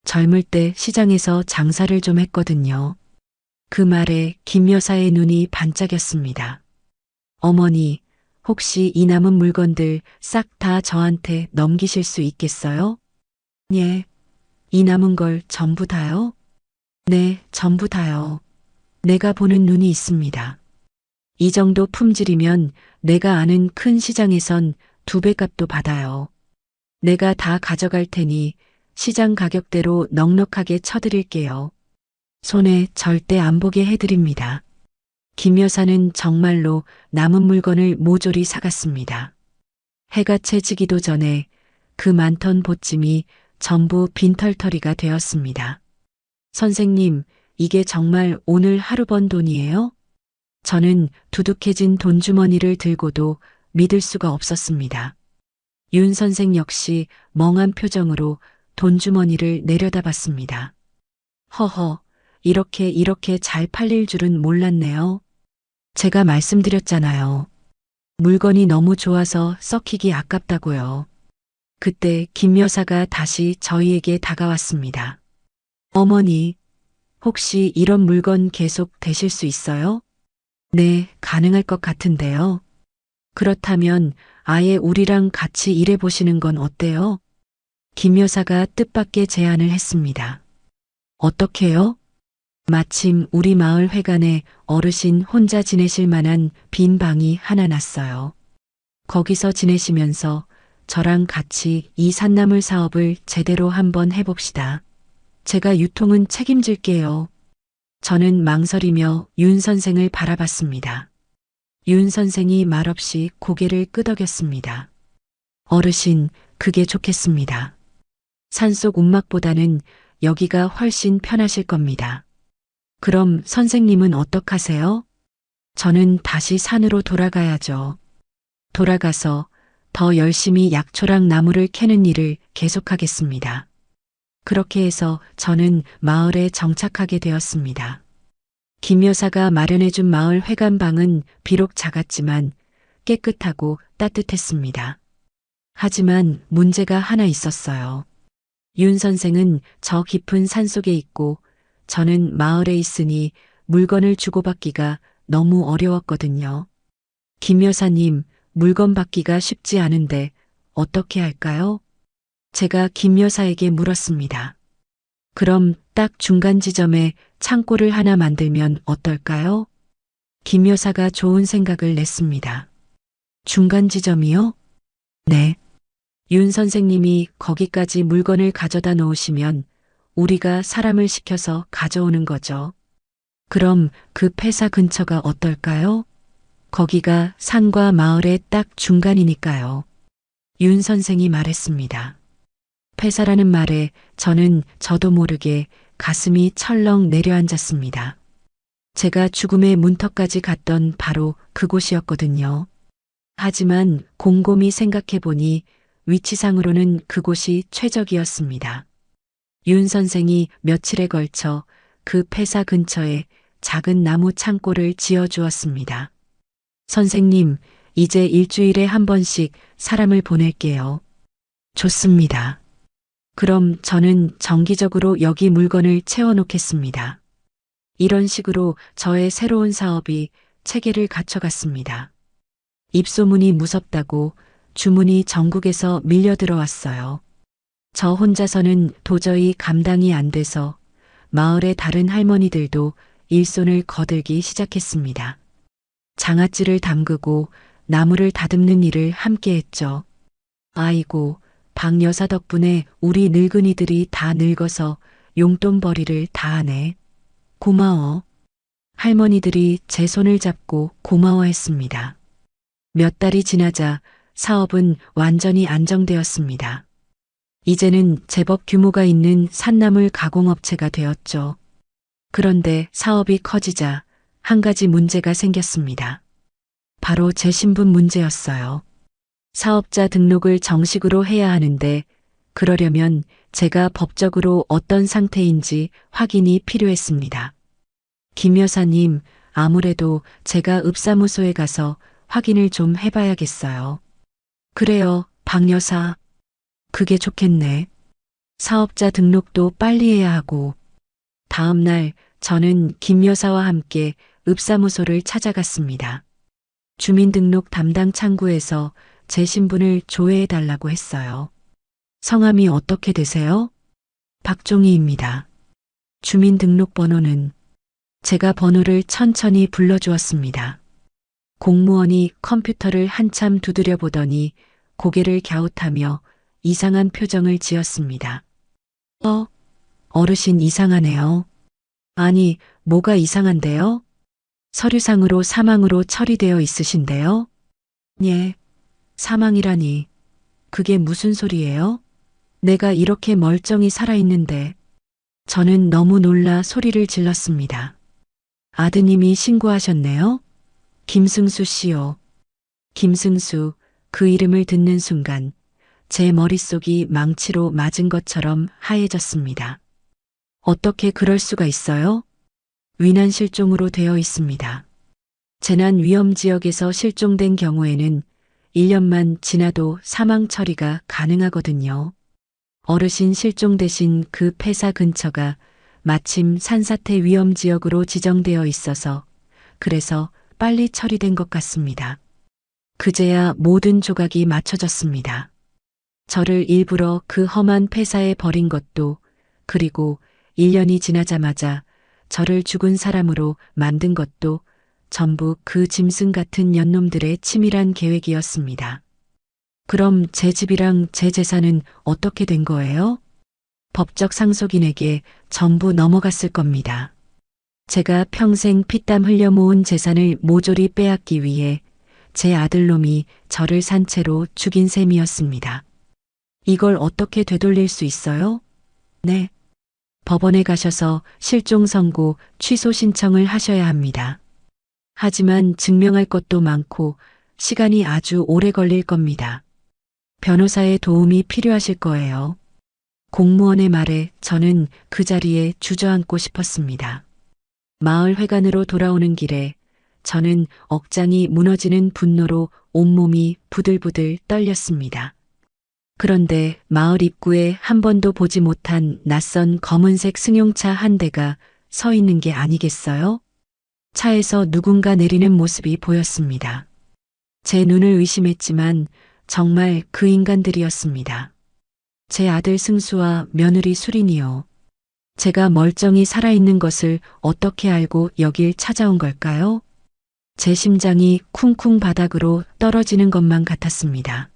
젊을 때 시장에서 장사를 좀 했거든요. 그 말에 김 여사의 눈이 반짝였습니다. 어머니, 혹시 이 남은 물건들 싹 다 저한테 넘기실 수 있겠어요? 예. 이 남은 걸 전부 다요? 네, 전부 다요. 내가 보는 눈이 있습니다. 이 정도 품질이면 내가 아는 큰 시장에선 2배 값도 받아요. 내가 다 가져갈 테니 시장 가격대로 넉넉하게 쳐드릴게요. 손에 절대 안 보게 해드립니다. 김 여사는 정말로 남은 물건을 모조리 사갔습니다. 해가 채지기도 전에 그 많던 보찜이 전부 빈털터리가 되었습니다. 선생님, 이게 정말 오늘 하루 번 돈이에요? 저는 두둑해진 돈주머니를 들고도 믿을 수가 없었습니다. 윤 선생 역시 멍한 표정으로 돈주머니를 내려다봤습니다. 허허, 이렇게 잘 팔릴 줄은 몰랐네요. 제가 말씀드렸잖아요. 물건이 너무 좋아서 썩히기 아깝다고요. 그때 김 여사가 다시 저희에게 다가왔습니다. 어머니, 혹시 이런 물건 계속 되실 수 있어요? 네, 가능할 것 같은데요. 그렇다면 아예 우리랑 같이 일해보시는 건 어때요? 김 여사가 뜻밖의 제안을 했습니다. 어떻게요? 마침 우리 마을 회관에 어르신 혼자 지내실 만한 빈 방이 하나 났어요. 거기서 지내시면서 저랑 같이 이 산나물 사업을 제대로 한번 해봅시다. 제가 유통은 책임질게요. 저는 망설이며 윤 선생을 바라봤습니다. 윤 선생이 말없이 고개를 끄덕였습니다. 어르신, 그게 좋겠습니다. 산속 움막보다는 여기가 훨씬 편하실 겁니다. 그럼 선생님은 어떡하세요? 저는 다시 산으로 돌아가야죠. 돌아가서 더 열심히 약초랑 나무를 캐는 일을 계속하겠습니다. 그렇게 해서 저는 마을에 정착하게 되었습니다. 김 여사가 마련해준 마을 회관방은 비록 작았지만 깨끗하고 따뜻했습니다. 하지만 문제가 하나 있었어요. 윤 선생은 저 깊은 산속에 있고 저는 마을에 있으니 물건을 주고받기가 너무 어려웠거든요. 김 여사님, 물건 받기가 쉽지 않은데 어떻게 할까요? 제가 김 여사에게 물었습니다. 그럼 딱 중간 지점에 창고를 하나 만들면 어떨까요? 김 여사가 좋은 생각을 냈습니다. 중간 지점이요? 네. 윤 선생님이 거기까지 물건을 가져다 놓으시면 우리가 사람을 시켜서 가져오는 거죠. 그럼 그 폐사 근처가 어떨까요? 거기가 산과 마을의 딱 중간이니까요. 윤 선생이 말했습니다. 폐사라는 말에 저는 저도 모르게 가슴이 철렁 내려앉았습니다. 제가 죽음의 문턱까지 갔던 바로 그곳이었거든요. 하지만 곰곰이 생각해보니 위치상으로는 그곳이 최적이었습니다. 윤 선생이 며칠에 걸쳐 그 폐사 근처에 작은 나무 창고를 지어주었습니다. 선생님, 이제 일주일에 한 번씩 사람을 보낼게요. 좋습니다. 그럼 저는 정기적으로 여기 물건을 채워놓겠습니다. 이런 식으로 저의 새로운 사업이 체계를 갖춰갔습니다. 입소문이 무섭다고 주문이 전국에서 밀려 들어왔어요. 저 혼자서는 도저히 감당이 안 돼서 마을의 다른 할머니들도 일손을 거들기 시작했습니다. 장아찌를 담그고 나무를 다듬는 일을 함께 했죠. 아이고, 박 여사 덕분에 우리 늙은이들이 다 늙어서 용돈벌이를 다 하네. 고마워. 할머니들이 제 손을 잡고 고마워했습니다. 몇 달이 지나자 사업은 완전히 안정되었습니다. 이제는 제법 규모가 있는 산나물 가공업체가 되었죠. 그런데 사업이 커지자 한 가지 문제가 생겼습니다. 바로 제 신분 문제였어요. 사업자 등록을 정식으로 해야 하는데 그러려면 제가 법적으로 어떤 상태인지 확인이 필요했습니다. 김 여사님, 아무래도 제가 읍사무소에 가서 확인을 좀 해봐야겠어요. 그래요, 박 여사. 그게 좋겠네. 사업자 등록도 빨리 해야 하고. 다음 날 저는 김 여사와 함께 읍사무소를 찾아갔습니다. 주민등록 담당 창구에서 제 신분을 조회해 달라고 했어요. 성함이 어떻게 되세요? 박종희입니다. 주민등록번호는? 제가 번호를 천천히 불러주었습니다. 공무원이 컴퓨터를 한참 두드려 보더니 고개를 갸웃하며 이상한 표정을 지었습니다. 어르신 이상하네요. 아니, 뭐가 이상한데요? 서류상으로 사망으로 처리되어 있으신데요? 예, 사망이라니. 그게 무슨 소리예요? 내가 이렇게 멀쩡히 살아있는데. 저는 너무 놀라 소리를 질렀습니다. 아드님이 신고하셨네요? 김승수 씨요. 김승수, 그 이름을 듣는 순간 제 머릿속이 망치로 맞은 것처럼 하얘졌습니다. 어떻게 그럴 수가 있어요? 위난 실종으로 되어 있습니다. 재난 위험 지역에서 실종된 경우에는 1년만 지나도 사망 처리가 가능하거든요. 어르신 실종되신 그 폐사 근처가 마침 산사태 위험 지역으로 지정되어 있어서 그래서 빨리 처리된 것 같습니다. 그제야 모든 조각이 맞춰졌습니다. 저를 일부러 그 험한 폐사에 버린 것도, 그리고 1년이 지나자마자 저를 죽은 사람으로 만든 것도 전부 그 짐승 같은 년놈들의 치밀한 계획이었습니다. 그럼 제 집이랑 제 재산은 어떻게 된 거예요? 법적 상속인에게 전부 넘어갔을 겁니다. 제가 평생 피땀 흘려 모은 재산을 모조리 빼앗기 위해 제 아들놈이 저를 산채로 죽인 셈이었습니다. 이걸 어떻게 되돌릴 수 있어요? 네. 법원에 가셔서 실종 선고 취소 신청을 하셔야 합니다. 하지만 증명할 것도 많고 시간이 아주 오래 걸릴 겁니다. 변호사의 도움이 필요하실 거예요. 공무원의 말에 저는 그 자리에 주저앉고 싶었습니다. 마을 회관으로 돌아오는 길에 저는 억장이 무너지는 분노로 온몸이 부들부들 떨렸습니다. 그런데 마을 입구에 한 번도 보지 못한 낯선 검은색 승용차 한 대가 서 있는 게 아니겠어요? 차에서 누군가 내리는 모습이 보였습니다. 제 눈을 의심했지만 정말 그 인간들이었습니다. 제 아들 승수와 며느리 수린이요. 제가 멀쩡히 살아있는 것을 어떻게 알고 여길 찾아온 걸까요? 제 심장이 쿵쿵 바닥으로 떨어지는 것만 같았습니다.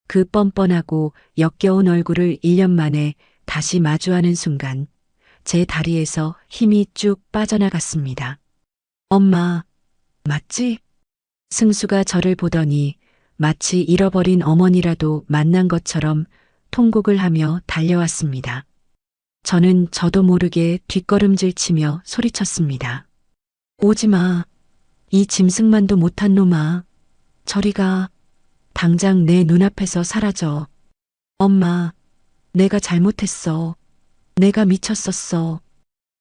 그 뻔뻔하고 역겨운 얼굴을 1년 만에 다시 마주하는 순간 제 다리에서 힘이 쭉 빠져나갔습니다. 엄마, 맞지? 승수가 저를 보더니 마치 잃어버린 어머니라도 만난 것처럼 통곡을 하며 달려왔습니다. 저는 저도 모르게 뒷걸음질 치며 소리쳤습니다. 오지 마. 이 짐승만도 못한 놈아. 저리 가. 당장 내 눈앞에서 사라져. 엄마, 내가 잘못했어. 내가 미쳤었어.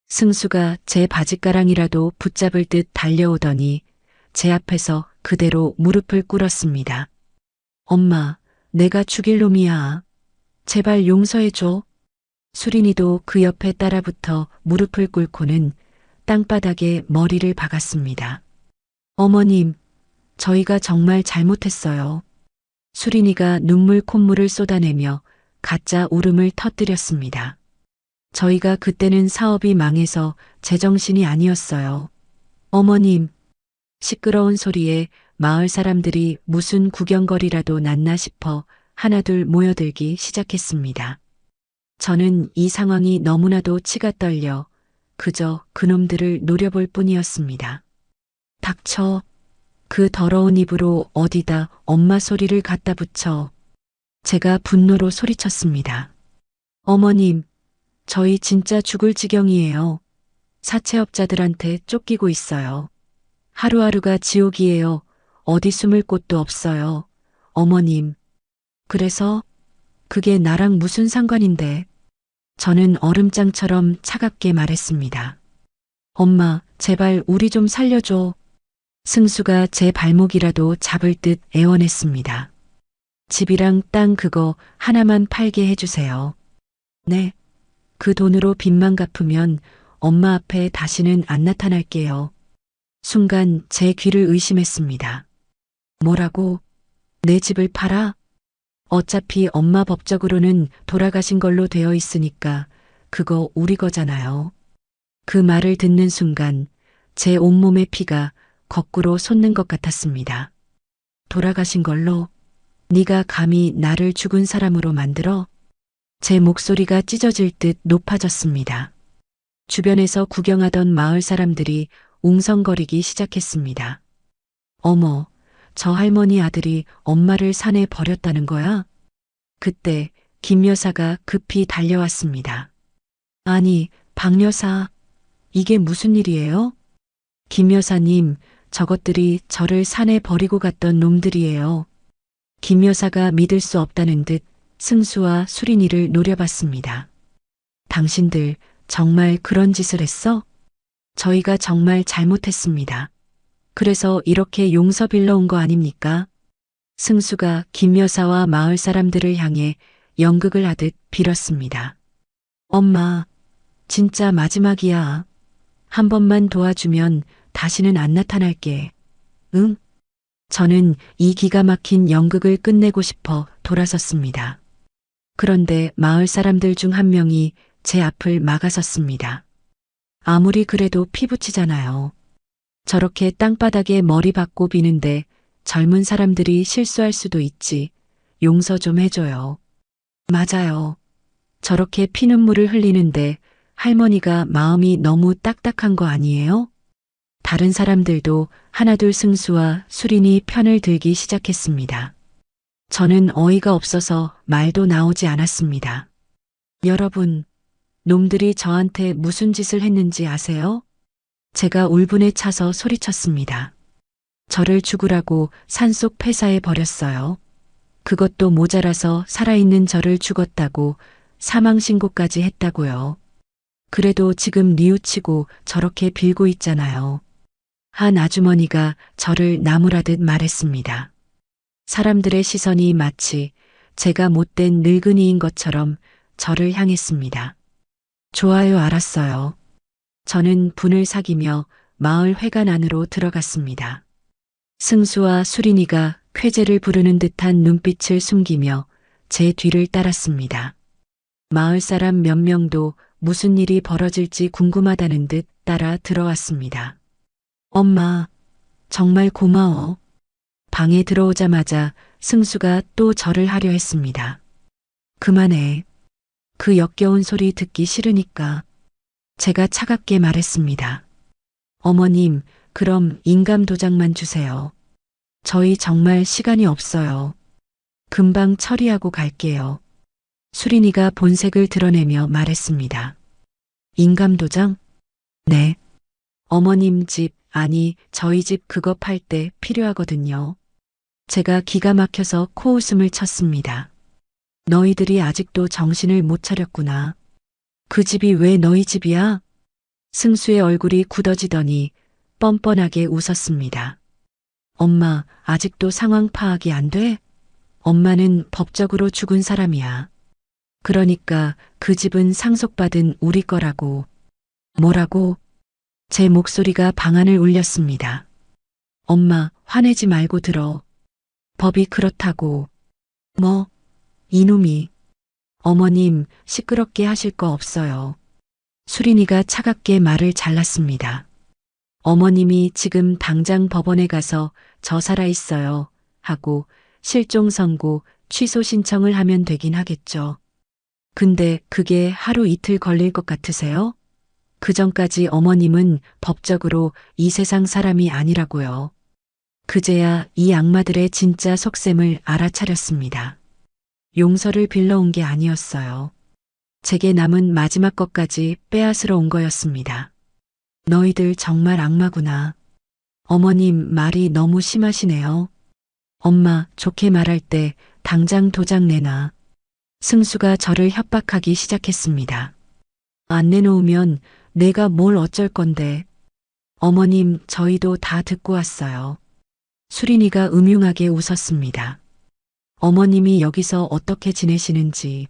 승수가 제 바짓가랑이라도 붙잡을 듯 달려오더니 제 앞에서 그대로 무릎을 꿇었습니다. 엄마, 내가 죽일 놈이야. 제발 용서해줘. 수린이도 그 옆에 따라붙어 무릎을 꿇고는 땅바닥에 머리를 박았습니다. 어머님, 저희가 정말 잘못했어요. 수린이가 눈물 콧물을 쏟아내며 가짜 울음을 터뜨렸습니다. 저희가 그때는 사업이 망해서 제정신이 아니었어요. 어머님, 시끄러운 소리에 마을 사람들이 무슨 구경거리라도 났나 싶어 하나둘 모여들기 시작했습니다. 저는 이 상황이 너무나도 치가 떨려 그저 그놈들을 노려볼 뿐이었습니다. 닥쳐. 그 더러운 입으로 어디다 엄마 소리를 갖다 붙여. 제가 분노로 소리쳤습니다. 어머님, 저희 진짜 죽을 지경이에요. 사채업자들한테 쫓기고 있어요. 하루하루가 지옥이에요. 어디 숨을 곳도 없어요. 어머님. 그래서 그게 나랑 무슨 상관인데? 저는 얼음장처럼 차갑게 말했습니다. 엄마, 제발 우리 좀 살려줘. 승수가 제 발목이라도 잡을 듯 애원했습니다. 집이랑 땅 그거 하나만 팔게 해주세요. 네. 그 돈으로 빚만 갚으면 엄마 앞에 다시는 안 나타날게요. 순간 제 귀를 의심했습니다. 뭐라고? 내 집을 팔아? 어차피 엄마 법적으로는 돌아가신 걸로 되어 있으니까 그거 우리 거잖아요. 그 말을 듣는 순간 제 온몸의 피가 거꾸로 솟는 것 같았습니다. 돌아가신 걸로? 네가 감히 나를 죽은 사람으로 만들어? 제 목소리가 찢어질 듯 높아졌습니다. 주변에서 구경하던 마을 사람들이 웅성거리기 시작했습니다. 어머, 저 할머니 아들이 엄마를 산에 버렸다는 거야? 그때 김 여사가 급히 달려왔습니다. 아니, 박 여사, 이게 무슨 일이에요? 김 여사님, 저것들이 저를 산에 버리고 갔던 놈들이에요. 김 여사가 믿을 수 없다는 듯 승수와 수린이를 노려봤습니다. 당신들 정말 그런 짓을 했어? 저희가 정말 잘못했습니다. 그래서 이렇게 용서 빌러 온 거 아닙니까? 승수가 김 여사와 마을 사람들을 향해 연극을 하듯 빌었습니다. 엄마, 진짜 마지막이야. 한 번만 도와주면 다시는 안 나타날게. 응? 저는 이 기가 막힌 연극을 끝내고 싶어 돌아섰습니다. 그런데 마을 사람들 중 한 명이 제 앞을 막아섰습니다. 아무리 그래도 피부치잖아요. 저렇게 땅바닥에 머리 박고 비는데 젊은 사람들이 실수할 수도 있지. 용서 좀 해줘요. 맞아요. 저렇게 피눈물을 흘리는데 할머니가 마음이 너무 딱딱한 거 아니에요? 다른 사람들도 하나둘 승수와 수린이 편을 들기 시작했습니다. 저는 어이가 없어서 말도 나오지 않았습니다. 여러분, 놈들이 저한테 무슨 짓을 했는지 아세요? 제가 울분에 차서 소리쳤습니다. 저를 죽으라고 산속 폐사에 버렸어요. 그것도 모자라서 살아있는 저를 죽었다고 사망신고까지 했다고요. 그래도 지금 뉘우치고 저렇게 빌고 있잖아요. 한 아주머니가 저를 나무라듯 말했습니다. 사람들의 시선이 마치 제가 못된 늙은이인 것처럼 저를 향했습니다. 좋아요, 알았어요. 저는 분을 사기며 마을 회관 안으로 들어갔습니다. 승수와 수린이가 쾌재를 부르는 듯한 눈빛을 숨기며 제 뒤를 따랐습니다. 마을 사람 몇 명도 무슨 일이 벌어질지 궁금하다는 듯 따라 들어왔습니다. 엄마, 정말 고마워. 방에 들어오자마자 승수가 또 절을 하려 했습니다. 그만해. 그 역겨운 소리 듣기 싫으니까. 제가 차갑게 말했습니다. 어머님, 그럼 인감 도장만 주세요. 저희 정말 시간이 없어요. 금방 처리하고 갈게요. 수린이가 본색을 드러내며 말했습니다. 인감 도장? 네. 어머님 집, 아니 저희 집 그거 팔 때 필요하거든요. 제가 기가 막혀서 코웃음을 쳤습니다. 너희들이 아직도 정신을 못 차렸구나. 그 집이 왜 너희 집이야? 승수의 얼굴이 굳어지더니 뻔뻔하게 웃었습니다. 엄마, 아직도 상황 파악이 안 돼? 엄마는 법적으로 죽은 사람이야. 그러니까 그 집은 상속받은 우리 거라고. 뭐라고? 제 목소리가 방안을 울렸습니다. 엄마, 화내지 말고 들어. 법이 그렇다고. 뭐? 이놈이. 어머님, 시끄럽게 하실 거 없어요. 수린이가 차갑게 말을 잘랐습니다. 어머님이 지금 당장 법원에 가서 저 살아있어요 하고 실종 선고 취소 신청을 하면 되긴 하겠죠. 근데 그게 하루 이틀 걸릴 것 같으세요? 그 전까지 어머님은 법적으로 이 세상 사람이 아니라고요. 그제야 이 악마들의 진짜 속셈을 알아차렸습니다. 용서를 빌러온 게 아니었어요. 제게 남은 마지막 것까지 빼앗으러 온 거였습니다. 너희들 정말 악마구나. 어머님 말이 너무 심하시네요. 엄마, 좋게 말할 때 당장 도장 내놔. 승수가 저를 협박하기 시작했습니다. 안 내놓으면 내가 뭘 어쩔 건데. 어머님, 저희도 다 듣고 왔어요. 수린이가 음흉하게 웃었습니다. 어머님이 여기서 어떻게 지내시는지,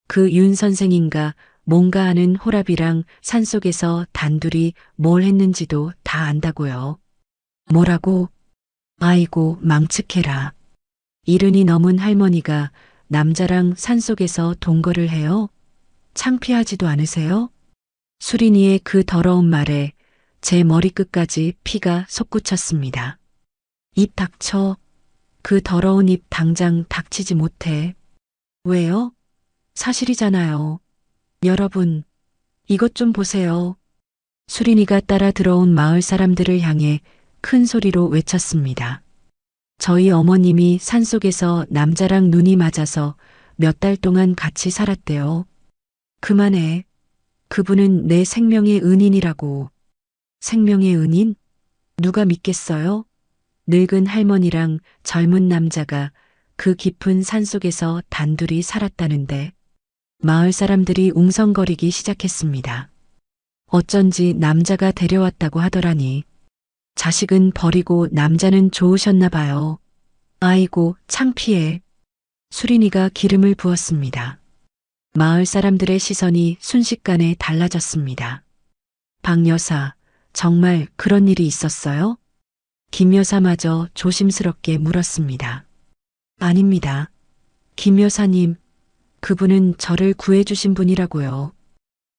그 윤 선생인가 뭔가 하는 호랍이랑 산속에서 단둘이 뭘 했는지도 다 안다고요. 뭐라고? 아이고, 망측해라. 이른이 넘은 할머니가 남자랑 산속에서 동거를 해요? 창피하지도 않으세요? 수린이의 그 더러운 말에 제 머리끝까지 피가 솟구쳤습니다. 입 닥쳐. 그 더러운 입 당장 닥치지 못해. 왜요? 사실이잖아요. 여러분, 이것 좀 보세요. 수린이가 따라 들어온 마을 사람들을 향해 큰 소리로 외쳤습니다. 저희 어머님이 산속에서 남자랑 눈이 맞아서 몇 달 동안 같이 살았대요. 그만해. 그분은 내 생명의 은인이라고. 생명의 은인? 누가 믿겠어요? 늙은 할머니랑 젊은 남자가 그 깊은 산속에서 단둘이 살았다는데 마을 사람들이 웅성거리기 시작했습니다. 어쩐지 남자가 데려왔다고 하더라니. 자식은 버리고 남자는 좋으셨나 봐요. 아이고, 창피해. 수린이가 기름을 부었습니다. 마을 사람들의 시선이 순식간에 달라졌습니다. 박 여사, 정말 그런 일이 있었어요? 김 여사마저 조심스럽게 물었습니다. 아닙니다. 김 여사님, 그분은 저를 구해주신 분이라고요.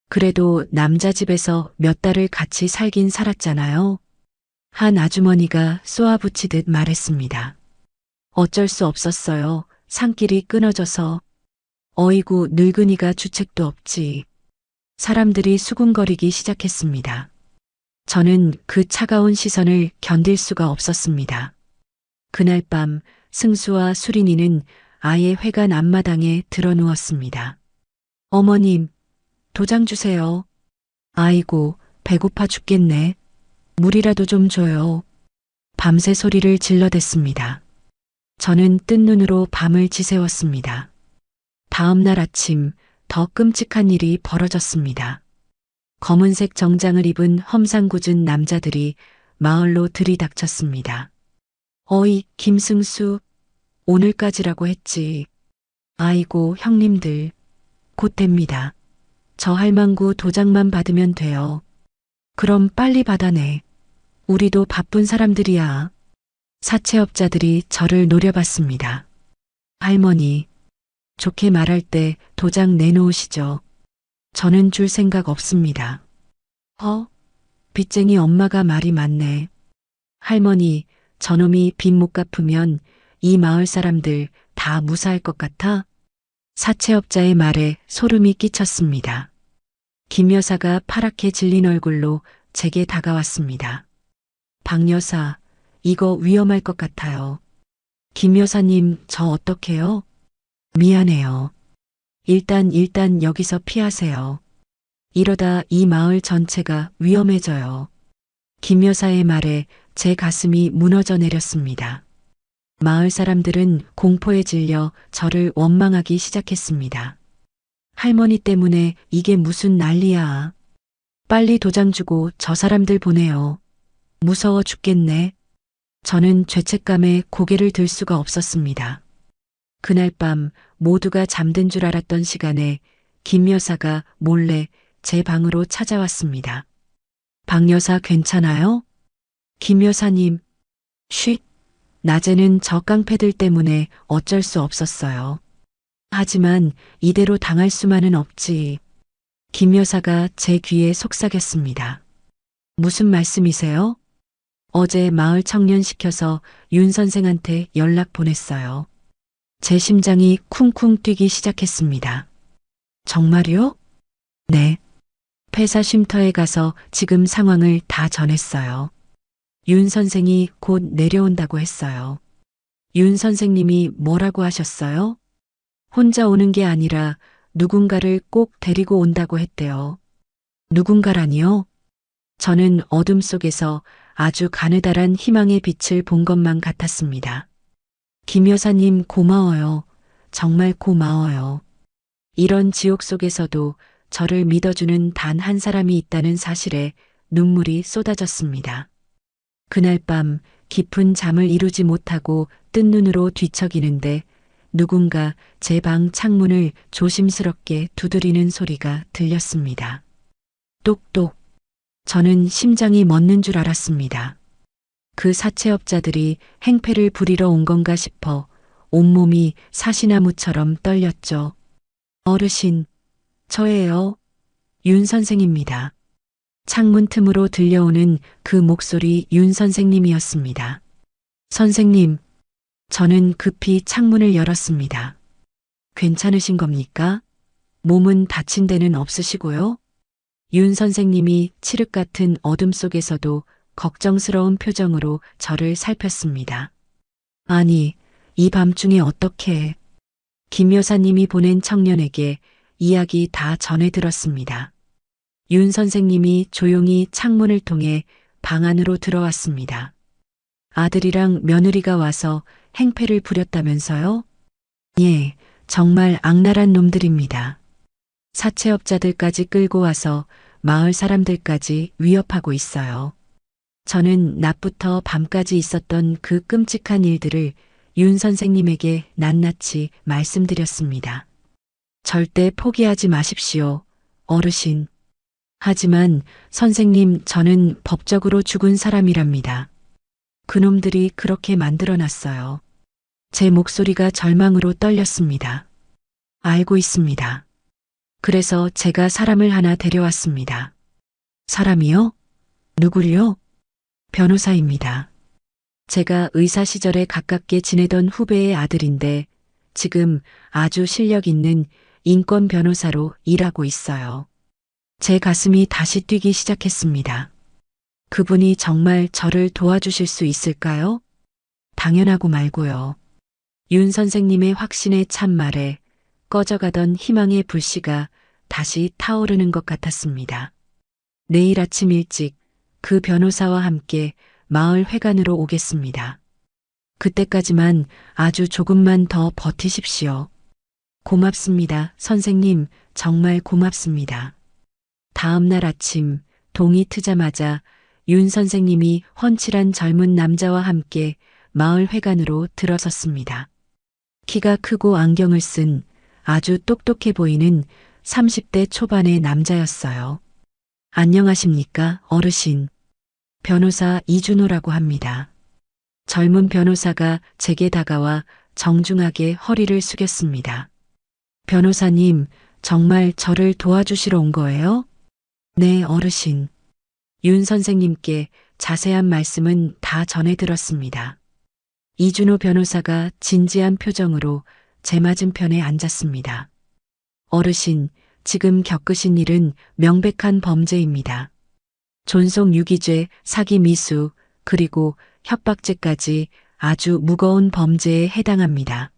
그래도 남자 집에서 몇 달을 같이 살긴 살았잖아요. 한 아주머니가 쏘아붙이듯 말했습니다. 어쩔 수 없었어요. 산길이 끊어져서. 어이구, 늙은이가 주책도 없지. 사람들이 수군거리기 시작했습니다. 저는 그 차가운 시선을 견딜 수가 없었습니다. 그날 밤 승수와 수린이는 아예 회관 앞마당에 드러누웠습니다. 어머님, 도장 주세요. 아이고, 배고파 죽겠네. 물이라도 좀 줘요. 밤새 소리를 질러댔습니다. 저는 뜬 눈으로 밤을 지새웠습니다. 다음 날 아침 더 끔찍한 일이 벌어졌습니다. 검은색 정장을 입은 험상궂은 남자들이 마을로 들이닥쳤습니다. 어이, 김승수, 오늘까지라고 했지. 아이고, 형님들, 곧 됩니다. 저 할망구 도장만 받으면 돼요. 그럼 빨리 받아내. 우리도 바쁜 사람들이야. 사채업자들이 저를 노려봤습니다. 할머니, 좋게 말할 때 도장 내놓으시죠. 저는 줄 생각 없습니다. 빚쟁이 엄마가 말이 많네. 할머니, 저놈이 빚 못 갚으면 이 마을 사람들 다 무사할 것 같아? 사채업자의 말에 소름이 끼쳤습니다. 김 여사가 파랗게 질린 얼굴로 제게 다가왔습니다. 박 여사, 이거 위험할 것 같아요. 김 여사님, 저 어떡해요? 미안해요. 일단 여기서 피하세요. 이러다 이 마을 전체가 위험해져요. 김 여사의 말에 제 가슴이 무너져 내렸습니다. 마을 사람들은 공포에 질려 저를 원망하기 시작했습니다. 할머니 때문에 이게 무슨 난리야. 빨리 도장 주고 저 사람들 보내요. 무서워 죽겠네. 저는 죄책감에 고개를 들 수가 없었습니다. 그날 밤 모두가 잠든 줄 알았던 시간에 김 여사가 몰래 제 방으로 찾아왔습니다. 박 여사 괜찮아요? 김 여사님, 쉿. 낮에는 저 깡패들 때문에 어쩔 수 없었어요. 하지만 이대로 당할 수만은 없지. 김 여사가 제 귀에 속삭였습니다. 무슨 말씀이세요? 어제 마을 청년 시켜서 윤 선생한테 연락 보냈어요. 제 심장이 쿵쿵 뛰기 시작했습니다. 정말요? 네. 폐사 쉼터에 가서 지금 상황을 다 전했어요. 윤 선생이 곧 내려온다고 했어요. 윤 선생님이 뭐라고 하셨어요? 혼자 오는 게 아니라 누군가를 꼭 데리고 온다고 했대요. 누군가라니요? 저는 어둠 속에서 아주 가느다란 희망의 빛을 본 것만 같았습니다. 김 여사님 고마워요. 정말 고마워요. 이런 지옥 속에서도 저를 믿어주는 단 한 사람이 있다는 사실에 눈물이 쏟아졌습니다. 그날 밤 깊은 잠을 이루지 못하고 뜬 눈으로 뒤척이는데 누군가 제 방 창문을 조심스럽게 두드리는 소리가 들렸습니다. 똑똑. 저는 심장이 멎는 줄 알았습니다. 그 사채업자들이 행패를 부리러 온 건가 싶어 온몸이 사시나무처럼 떨렸죠. 어르신, 저예요. 윤 선생입니다. 창문 틈으로 들려오는 그 목소리 윤 선생님이었습니다. 선생님, 저는 급히 창문을 열었습니다. 괜찮으신 겁니까? 몸은 다친 데는 없으시고요? 윤 선생님이 칠흑 같은 어둠 속에서도 걱정스러운 표정으로 저를 살폈습니다. 아니, 이 밤중에 어떻게... 김 여사님이 보낸 청년에게 이야기 다 전해 들었습니다. 윤 선생님이 조용히 창문을 통해 방 안으로 들어왔습니다. 아들이랑 며느리가 와서 행패를 부렸다면서요? 예, 정말 악랄한 놈들입니다. 사채업자들까지 끌고 와서 마을 사람들까지 위협하고 있어요. 저는 낮부터 밤까지 있었던 그 끔찍한 일들을 윤 선생님에게 낱낱이 말씀드렸습니다. 절대 포기하지 마십시오, 어르신. 하지만 선생님, 저는 법적으로 죽은 사람이랍니다. 그놈들이 그렇게 만들어놨어요. 제 목소리가 절망으로 떨렸습니다. 알고 있습니다. 그래서 제가 사람을 하나 데려왔습니다. 사람이요? 누굴요? 변호사입니다. 제가 의사 시절에 가깝게 지내던 후배의 아들인데 지금 아주 실력 있는 인권 변호사로 일하고 있어요. 제 가슴이 다시 뛰기 시작했습니다. 그분이 정말 저를 도와주실 수 있을까요? 당연하고 말고요. 윤 선생님의 확신에 찬말에 꺼져가던 희망의 불씨가 다시 타오르는 것 같았습니다. 내일 아침 일찍 그 변호사와 함께 마을 회관으로 오겠습니다. 그때까지만 아주 조금만 더 버티십시오. 고맙습니다, 선생님. 정말 고맙습니다. 다음 날 아침 동이 트자마자 윤 선생님이 훤칠한 젊은 남자와 함께 마을 회관으로 들어섰습니다. 키가 크고 안경을 쓴 아주 똑똑해 보이는 30대 초반의 남자였어요. 안녕하십니까, 어르신. 변호사 이준호라고 합니다. 젊은 변호사가 제게 다가와 정중하게 허리를 숙였습니다. 변호사님, 정말 저를 도와주시러 온 거예요? 네, 어르신. 윤 선생님께 자세한 말씀은 다 전해 들었습니다. 이준호 변호사가 진지한 표정으로 제 맞은편에 앉았습니다. 어르신, 지금 겪으신 일은 명백한 범죄입니다. 존속 유기죄, 사기 미수, 그리고 협박죄까지 아주 무거운 범죄에 해당합니다.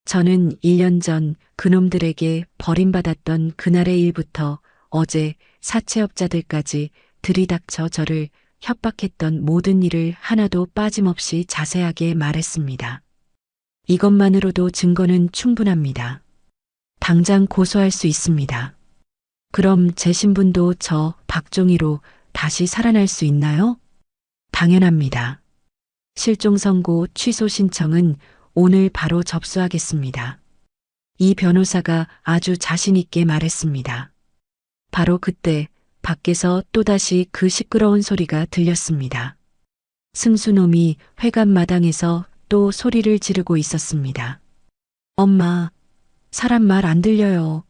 저는 1년 전 그놈들에게 버림받았던 그날의 일부터 어제 사채업자들까지 들이닥쳐 저를 협박했던 모든 일을 하나도 빠짐없이 자세하게 말했습니다. 이것만으로도 증거는 충분합니다. 당장 고소할 수 있습니다. 그럼 제 신분도 저 박종희로 다시 살아날 수 있나요? 당연합니다. 실종 선고 취소 신청은 오늘 바로 접수하겠습니다. 이 변호사가 아주 자신 있게 말했습니다. 바로 그때 밖에서 또다시 그 시끄러운 소리가 들렸습니다. 승수놈이 회관 마당에서 또 소리를 지르고 있었습니다. 엄마, 사람 말 안 들려요.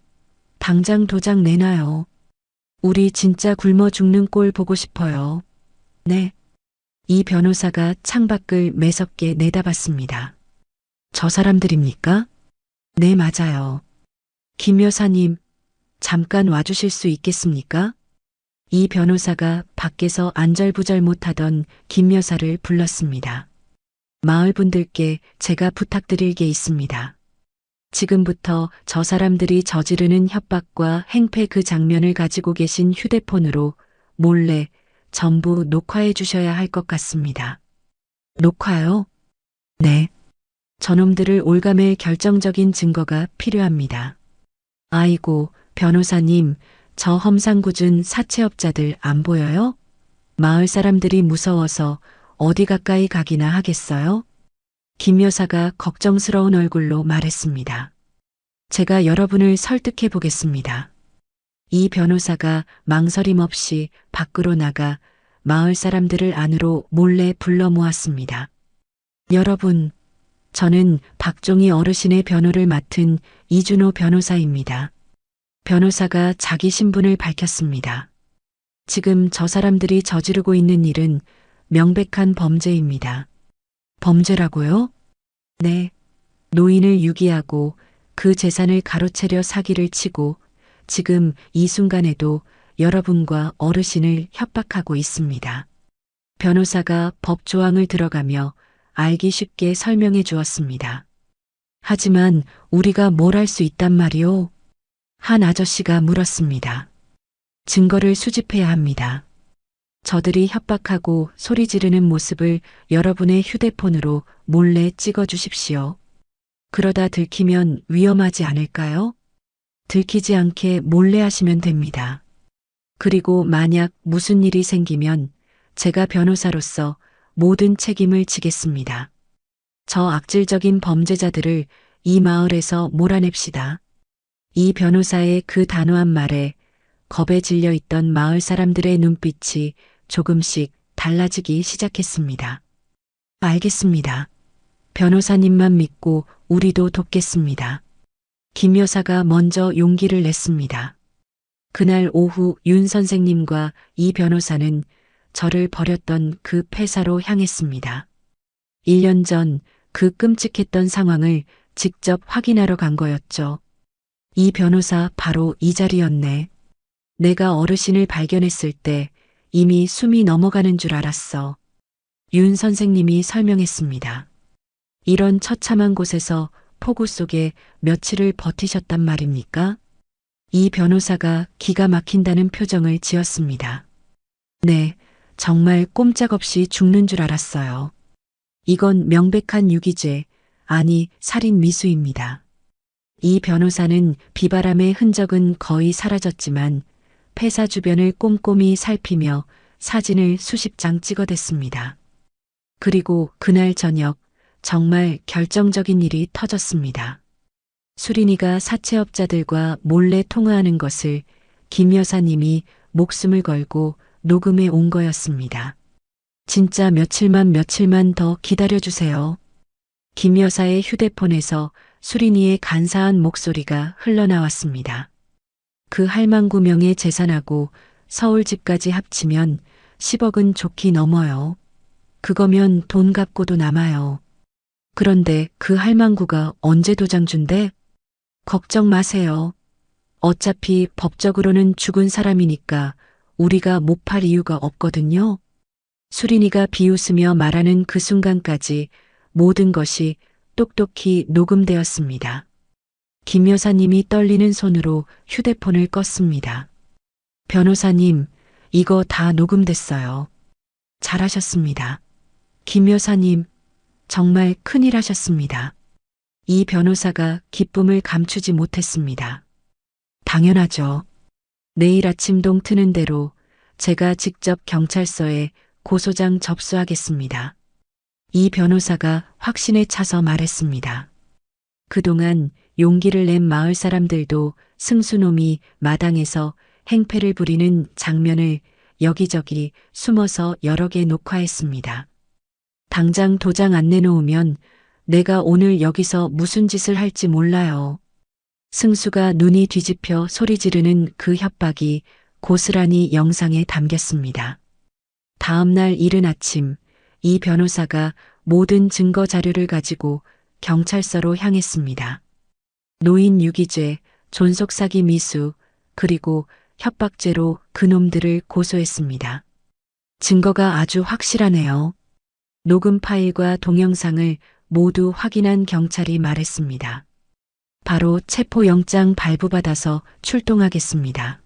당장 도장 내놔요. 우리 진짜 굶어 죽는 꼴 보고 싶어요. 네. 이 변호사가 창밖을 매섭게 내다봤습니다. 저 사람들입니까? 네, 맞아요. 김 여사님, 잠깐 와주실 수 있겠습니까? 이 변호사가 밖에서 안절부절 못하던 김 여사를 불렀습니다. 마을 분들께 제가 부탁드릴 게 있습니다. 지금부터 저 사람들이 저지르는 협박과 행패 그 장면을 가지고 계신 휴대폰으로 몰래 전부 녹화해 주셔야 할 것 같습니다. 녹화요? 네. 저놈들을 올가맬 결정적인 증거가 필요합니다. 아이고, 변호사님, 저 험상궂은 사채업자들 안 보여요? 마을 사람들이 무서워서 어디 가까이 가기나 하겠어요? 김 여사가 걱정스러운 얼굴로 말했습니다. 제가 여러분을 설득해 보겠습니다. 이 변호사가 망설임 없이 밖으로 나가 마을 사람들을 안으로 몰래 불러 모았습니다. 여러분, 저는 박종희 어르신의 변호를 맡은 이준호 변호사입니다. 변호사가 자기 신분을 밝혔습니다. 지금 저 사람들이 저지르고 있는 일은 명백한 범죄입니다. 범죄라고요? 네. 노인을 유기하고 그 재산을 가로채려 사기를 치고 지금 이 순간에도 여러분과 어르신을 협박하고 있습니다. 변호사가 법 조항을 들어가며 알기 쉽게 설명해 주었습니다. 하지만 우리가 뭘 할 수 있단 말이오? 한 아저씨가 물었습니다. 증거를 수집해야 합니다. 저들이 협박하고 소리 지르는 모습을 여러분의 휴대폰으로 몰래 찍어 주십시오. 그러다 들키면 위험하지 않을까요? 들키지 않게 몰래 하시면 됩니다. 그리고 만약 무슨 일이 생기면 제가 변호사로서 모든 책임을 지겠습니다. 저 악질적인 범죄자들을 이 마을에서 몰아냅시다. 이 변호사의 그 단호한 말에 겁에 질려 있던 마을 사람들의 눈빛이 조금씩 달라지기 시작했습니다. 알겠습니다. 변호사님만 믿고 우리도 돕겠습니다. 김 여사가 먼저 용기를 냈습니다. 그날 오후 윤 선생님과 이 변호사는 저를 버렸던 그 폐사로 향했습니다. 1년 전 그 끔찍했던 상황을 직접 확인하러 간 거였죠. 이 변호사 바로 이 자리였네. 내가 어르신을 발견했을 때 이미 숨이 넘어가는 줄 알았어. 윤 선생님이 설명했습니다. 이런 처참한 곳에서 폭우 속에 며칠을 버티셨단 말입니까? 이 변호사가 기가 막힌다는 표정을 지었습니다. 네, 정말 꼼짝없이 죽는 줄 알았어요. 이건 명백한 유기죄, 아니 살인 미수입니다. 이 변호사는 비바람의 흔적은 거의 사라졌지만 폐사 주변을 꼼꼼히 살피며 사진을 수십 장 찍어댔습니다. 그리고 그날 저녁 정말 결정적인 일이 터졌습니다. 수린이가 사채업자들과 몰래 통화하는 것을 김 여사님이 목숨을 걸고 녹음해 온 거였습니다. 진짜 며칠만 더 기다려주세요. 김 여사의 휴대폰에서 수린이의 간사한 목소리가 흘러나왔습니다. 그 할망구 명의 재산하고 서울 집까지 합치면 10억은 좋게 넘어요. 그거면 돈 갚고도 남아요. 그런데 그 할망구가 언제 도장 준대? 걱정 마세요. 어차피 법적으로는 죽은 사람이니까 우리가 못 팔 이유가 없거든요. 수린이가 비웃으며 말하는 그 순간까지 모든 것이 똑똑히 녹음되었습니다. 김 여사님이 떨리는 손으로 휴대폰을 껐습니다. 변호사님, 이거 다 녹음됐어요. 잘하셨습니다. 김 여사님, 정말 큰일 하셨습니다. 이 변호사가 기쁨을 감추지 못했습니다. 당연하죠. 내일 아침 동 트는 대로 제가 직접 경찰서에 고소장 접수하겠습니다. 이 변호사가 확신에 차서 말했습니다. 그동안 용기를 낸 마을 사람들도 승수놈이 마당에서 행패를 부리는 장면을 여기저기 숨어서 여러 개 녹화했습니다. 당장 도장 안 내놓으면 내가 오늘 여기서 무슨 짓을 할지 몰라요. 승수가 눈이 뒤집혀 소리 지르는 그 협박이 고스란히 영상에 담겼습니다. 다음 날 이른 아침 이 변호사가 모든 증거 자료를 가지고 경찰서로 향했습니다. 노인 유기죄, 존속 사기 미수, 그리고 협박죄로 그놈들을 고소했습니다. 증거가 아주 확실하네요. 녹음 파일과 동영상을 모두 확인한 경찰이 말했습니다. 바로 체포영장 발부받아서 출동하겠습니다.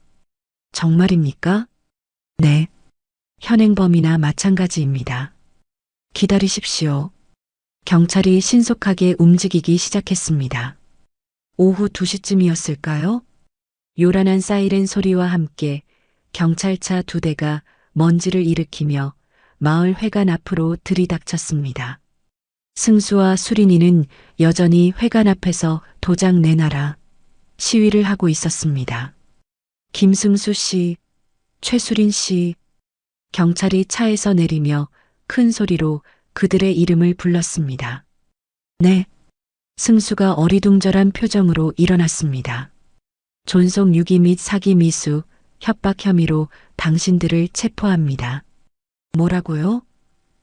정말입니까? 네. 현행범이나 마찬가지입니다. 기다리십시오. 경찰이 신속하게 움직이기 시작했습니다. 오후 2시쯤이었을까요? 요란한 사이렌 소리와 함께 경찰차 2대가 먼지를 일으키며 마을 회관 앞으로 들이닥쳤습니다. 승수와 수린이는 여전히 회관 앞에서 도장 내놔라 시위를 하고 있었습니다. 김승수 씨, 최수린 씨, 경찰이 차에서 내리며 큰 소리로 그들의 이름을 불렀습니다. 네. 승수가 어리둥절한 표정으로 일어났습니다. 존속 유기 및 사기 미수, 협박 혐의로 당신들을 체포합니다. 뭐라고요?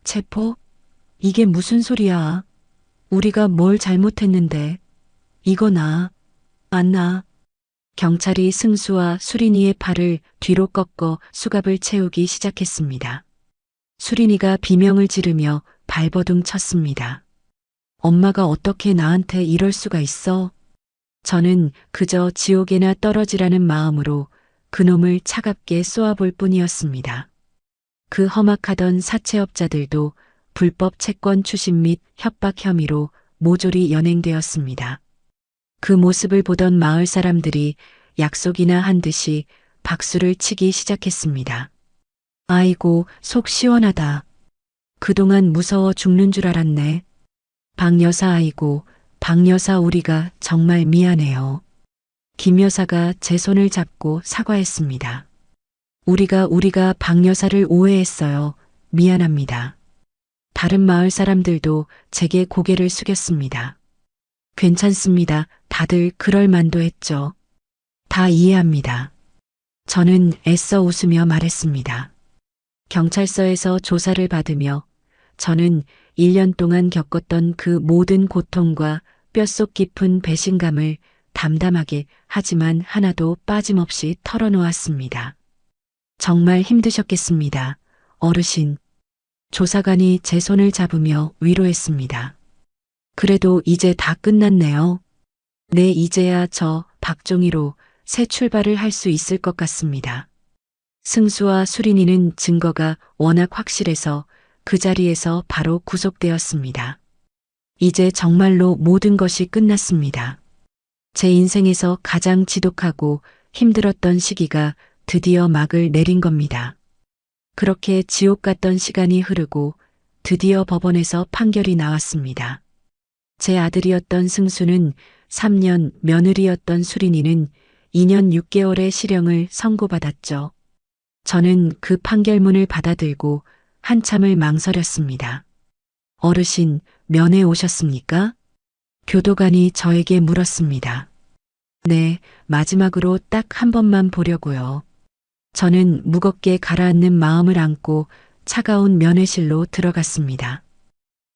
체포? 이게 무슨 소리야? 우리가 뭘 잘못했는데? 이거 나, 안 나. 경찰이 승수와 수린이의 팔을 뒤로 꺾어 수갑을 채우기 시작했습니다. 수린이가 비명을 지르며 발버둥 쳤습니다. 엄마가 어떻게 나한테 이럴 수가 있어? 저는 그저 지옥에나 떨어지라는 마음으로 그놈을 차갑게 쏘아볼 뿐이었습니다. 그 험악하던 사채업자들도 불법 채권 추심 및 협박 혐의로 모조리 연행되었습니다. 그 모습을 보던 마을 사람들이 약속이나 한 듯이 박수를 치기 시작했습니다. 아이고, 속 시원하다. 그동안 무서워 죽는 줄 알았네. 박 여사 아이고, 박 여사 우리가 정말 미안해요. 김 여사가 제 손을 잡고 사과했습니다. 우리가 박 여사를 오해했어요. 미안합니다. 다른 마을 사람들도 제게 고개를 숙였습니다. 괜찮습니다. 다들 그럴 만도 했죠. 다 이해합니다. 저는 애써 웃으며 말했습니다. 경찰서에서 조사를 받으며 저는 1년 동안 겪었던 그 모든 고통과 뼛속 깊은 배신감을 담담하게 하지만 하나도 빠짐없이 털어놓았습니다. 정말 힘드셨겠습니다. 어르신. 조사관이 제 손을 잡으며 위로했습니다. 그래도 이제 다 끝났네요. 네, 이제야 저 박종희로 새 출발을 할 수 있을 것 같습니다. 승수와 수린이는 증거가 워낙 확실해서 그 자리에서 바로 구속되었습니다. 이제 정말로 모든 것이 끝났습니다. 제 인생에서 가장 지독하고 힘들었던 시기가 드디어 막을 내린 겁니다. 그렇게 지옥 같던 시간이 흐르고 드디어 법원에서 판결이 나왔습니다. 제 아들이었던 승수는 3년, 며느리였던 수린이는 2년 6개월의 실형을 선고받았죠. 저는 그 판결문을 받아들고 한참을 망설였습니다. 어르신, 면회 오셨습니까? 교도관이 저에게 물었습니다. 네, 마지막으로 딱 한 번만 보려고요. 저는 무겁게 가라앉는 마음을 안고 차가운 면회실로 들어갔습니다.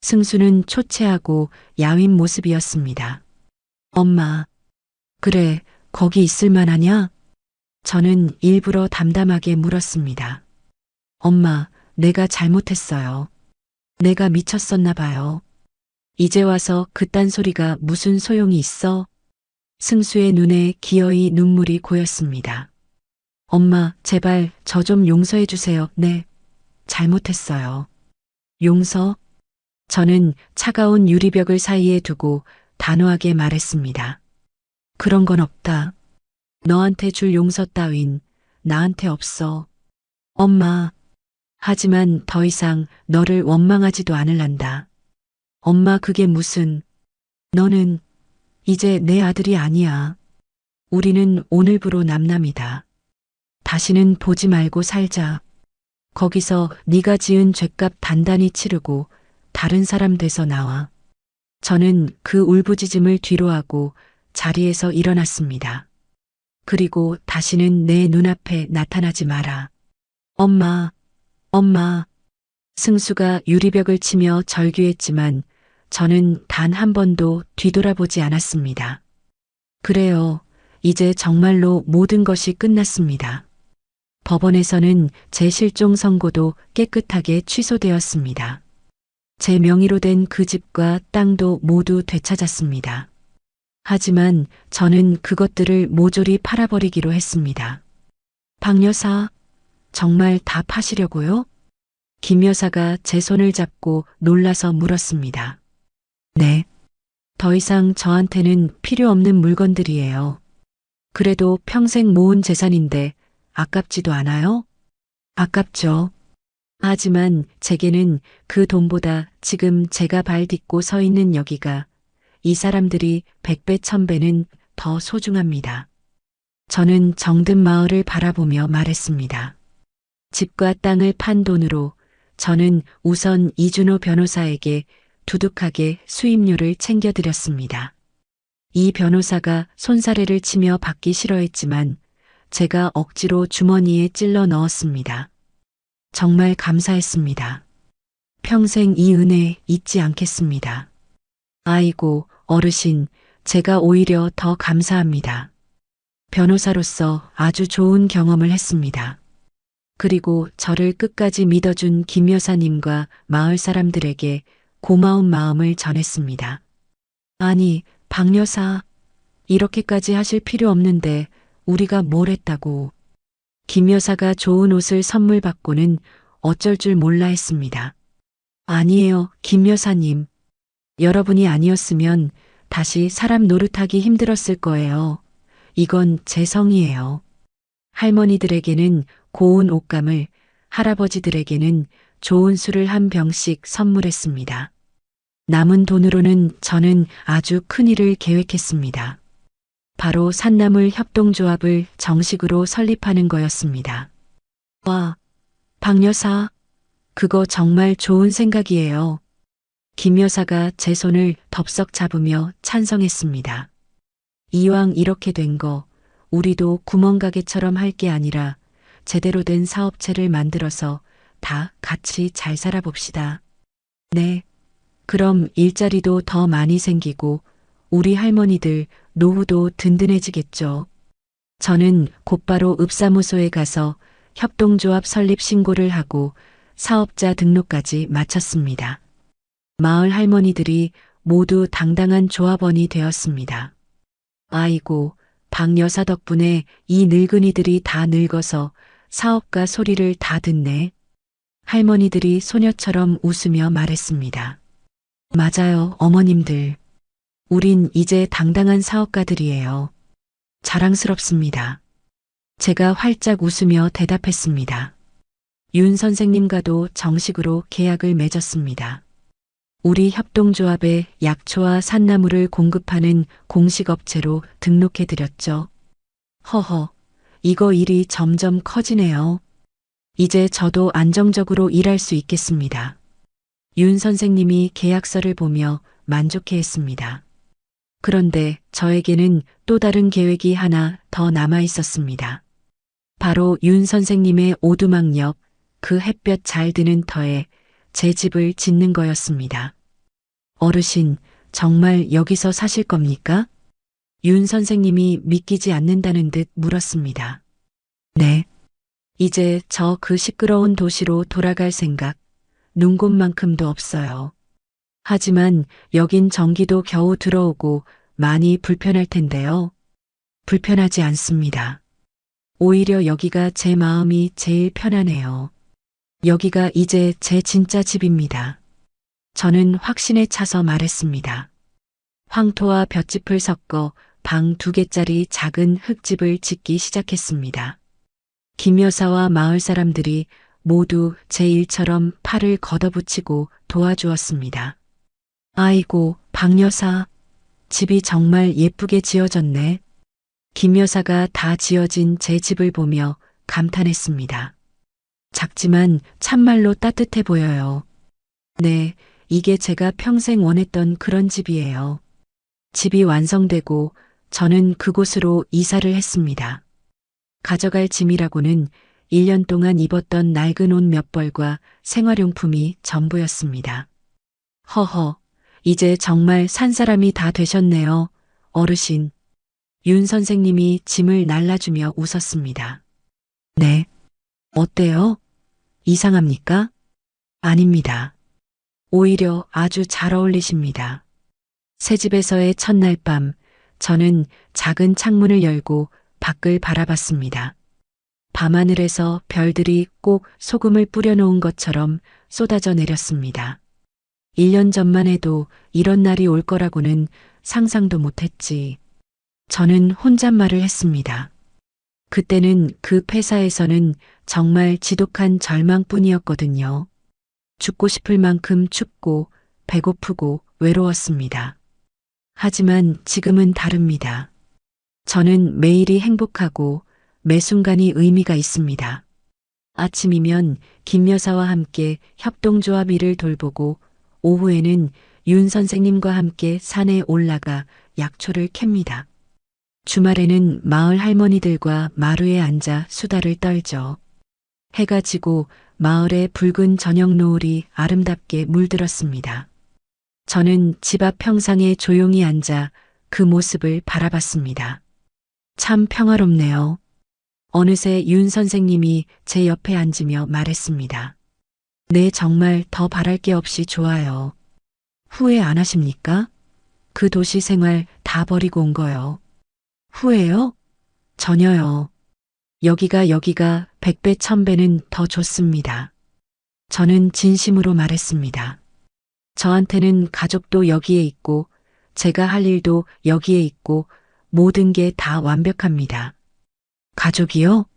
승수는 초췌하고 야윈 모습이었습니다. 엄마, 그래, 거기 있을 만하냐? 저는 일부러 담담하게 물었습니다. 엄마, 내가 잘못했어요. 내가 미쳤었나 봐요. 이제 와서 그딴 소리가 무슨 소용이 있어? 승수의 눈에 기어이 눈물이 고였습니다. 엄마, 제발 저 좀 용서해 주세요. 네, 잘못했어요. 용서? 저는 차가운 유리벽을 사이에 두고 단호하게 말했습니다. 그런 건 없다. 너한테 줄 용서 따윈 나한테 없어. 엄마. 하지만 더 이상 너를 원망하지도 않을란다. 엄마 그게 무슨. 너는 이제 내 아들이 아니야. 우리는 오늘부로 남남이다. 다시는 보지 말고 살자. 거기서 네가 지은 죗값 단단히 치르고 다른 사람 돼서 나와. 저는 그 울부짖음을 뒤로하고 자리에서 일어났습니다. 그리고 다시는 내 눈앞에 나타나지 마라. 엄마, 엄마. 승수가 유리벽을 치며 절규했지만 저는 단 한 번도 뒤돌아보지 않았습니다. 그래요. 이제 정말로 모든 것이 끝났습니다. 법원에서는 제 실종 선고도 깨끗하게 취소되었습니다. 제 명의로 된 그 집과 땅도 모두 되찾았습니다. 하지만 저는 그것들을 모조리 팔아버리기로 했습니다. 박 여사, 정말 다 파시려고요? 김 여사가 제 손을 잡고 놀라서 물었습니다. 네. 더 이상 저한테는 필요 없는 물건들이에요. 그래도 평생 모은 재산인데 아깝지도 않아요? 아깝죠. 하지만 제게는 그 돈보다 지금 제가 발 딛고 서 있는 여기가 이 사람들이 100배, 1000배는 더 소중합니다. 저는 정든 마을을 바라보며 말했습니다. 집과 땅을 판 돈으로 저는 우선 이준호 변호사에게 두둑하게 수임료를 챙겨드렸습니다. 이 변호사가 손사래를 치며 받기 싫어했지만 제가 억지로 주머니에 찔러 넣었습니다. 정말 감사했습니다. 평생 이 은혜 잊지 않겠습니다. 아이고, 어르신, 제가 오히려 더 감사합니다. 변호사로서 아주 좋은 경험을 했습니다. 그리고 저를 끝까지 믿어준 김 여사님과 마을 사람들에게 고마운 마음을 전했습니다. 아니, 박 여사, 이렇게까지 하실 필요 없는데 우리가 뭘 했다고. 김 여사가 좋은 옷을 선물 받고는 어쩔 줄 몰라 했습니다. 아니에요, 김 여사님. 여러분이 아니었으면 다시 사람 노릇하기 힘들었을 거예요. 이건 제 성의예요. 할머니들에게는 고운 옷감을, 할아버지들에게는 좋은 술을 한 병씩 선물했습니다. 남은 돈으로는 저는 아주 큰 일을 계획했습니다. 바로 산나물 협동조합을 정식으로 설립하는 거였습니다. 와, 박 여사, 그거 정말 좋은 생각이에요. 김 여사가 제 손을 덥석 잡으며 찬성했습니다. 이왕 이렇게 된 거, 우리도 구멍가게처럼 할 게 아니라 제대로 된 사업체를 만들어서 다 같이 잘 살아봅시다. 네. 그럼 일자리도 더 많이 생기고 우리 할머니들 노후도 든든해지겠죠. 저는 곧바로 읍사무소에 가서 협동조합 설립 신고를 하고 사업자 등록까지 마쳤습니다. 마을 할머니들이 모두 당당한 조합원이 되었습니다. 아이고, 박 여사 덕분에 이 늙은이들이 다 늙어서 사업가 소리를 다 듣네. 할머니들이 소녀처럼 웃으며 말했습니다. 맞아요, 어머님들. 우린 이제 당당한 사업가들이에요. 자랑스럽습니다. 제가 활짝 웃으며 대답했습니다. 윤 선생님과도 정식으로 계약을 맺었습니다. 우리 협동조합에 약초와 산나물을 공급하는 공식업체로 등록해드렸죠. 허허, 이거 일이 점점 커지네요. 이제 저도 안정적으로 일할 수 있겠습니다. 윤 선생님이 계약서를 보며 만족해했습니다. 그런데 저에게는 또 다른 계획이 하나 더 남아 있었습니다. 바로 윤 선생님의 오두막 옆 그 햇볕 잘 드는 터에 제 집을 짓는 거였습니다. 어르신, 정말 여기서 사실 겁니까? 윤 선생님이 믿기지 않는다는 듯 물었습니다. 네. 이제 저 그 시끄러운 도시로 돌아갈 생각, 눈곱만큼도 없어요. 하지만 여긴 전기도 겨우 들어오고 많이 불편할 텐데요. 불편하지 않습니다. 오히려 여기가 제 마음이 제일 편하네요. 여기가 이제 제 진짜 집입니다. 저는 확신에 차서 말했습니다. 황토와 볏짚을 섞어 방 2개짜리 작은 흙집을 짓기 시작했습니다. 김 여사와 마을 사람들이 모두 제 일처럼 팔을 걷어붙이고 도와주었습니다. 아이고, 박 여사, 집이 정말 예쁘게 지어졌네. 김 여사가 다 지어진 제 집을 보며 감탄했습니다. 작지만 참말로 따뜻해 보여요. 네, 이게 제가 평생 원했던 그런 집이에요. 집이 완성되고 저는 그곳으로 이사를 했습니다. 가져갈 짐이라고는 1년 동안 입었던 낡은 옷 몇 벌과 생활용품이 전부였습니다. 허허, 이제 정말 산 사람이 다 되셨네요, 어르신. 윤 선생님이 짐을 날라주며 웃었습니다. 네. 어때요? 이상합니까? 아닙니다. 오히려 아주 잘 어울리십니다. 새 집에서의 첫날 밤, 저는 작은 창문을 열고 밖을 바라봤습니다. 밤하늘에서 별들이 꼭 소금을 뿌려놓은 것처럼 쏟아져 내렸습니다. 1년 전만 해도 이런 날이 올 거라고는 상상도 못했지. 저는 혼잣말을 했습니다. 그때는 그 폐사에서는 정말 지독한 절망뿐이었거든요. 죽고 싶을 만큼 춥고 배고프고 외로웠습니다. 하지만 지금은 다릅니다. 저는 매일이 행복하고 매 순간이 의미가 있습니다. 아침이면 김 여사와 함께 협동조합 일을 돌보고 오후에는 윤 선생님과 함께 산에 올라가 약초를 캡니다. 주말에는 마을 할머니들과 마루에 앉아 수다를 떨죠. 해가 지고 마을의 붉은 저녁 노을이 아름답게 물들었습니다. 저는 집 앞 평상에 조용히 앉아 그 모습을 바라봤습니다. 참 평화롭네요. 어느새 윤 선생님이 제 옆에 앉으며 말했습니다. 네, 정말 더 바랄 게 없이 좋아요. 후회 안 하십니까? 그 도시 생활 다 버리고 온 거요. 후회요? 전혀요. 여기가 100배, 1000배는 더 좋습니다. 저는 진심으로 말했습니다. 저한테는 가족도 여기에 있고, 제가 할 일도 여기에 있고, 모든 게 다 완벽합니다. 가족이요?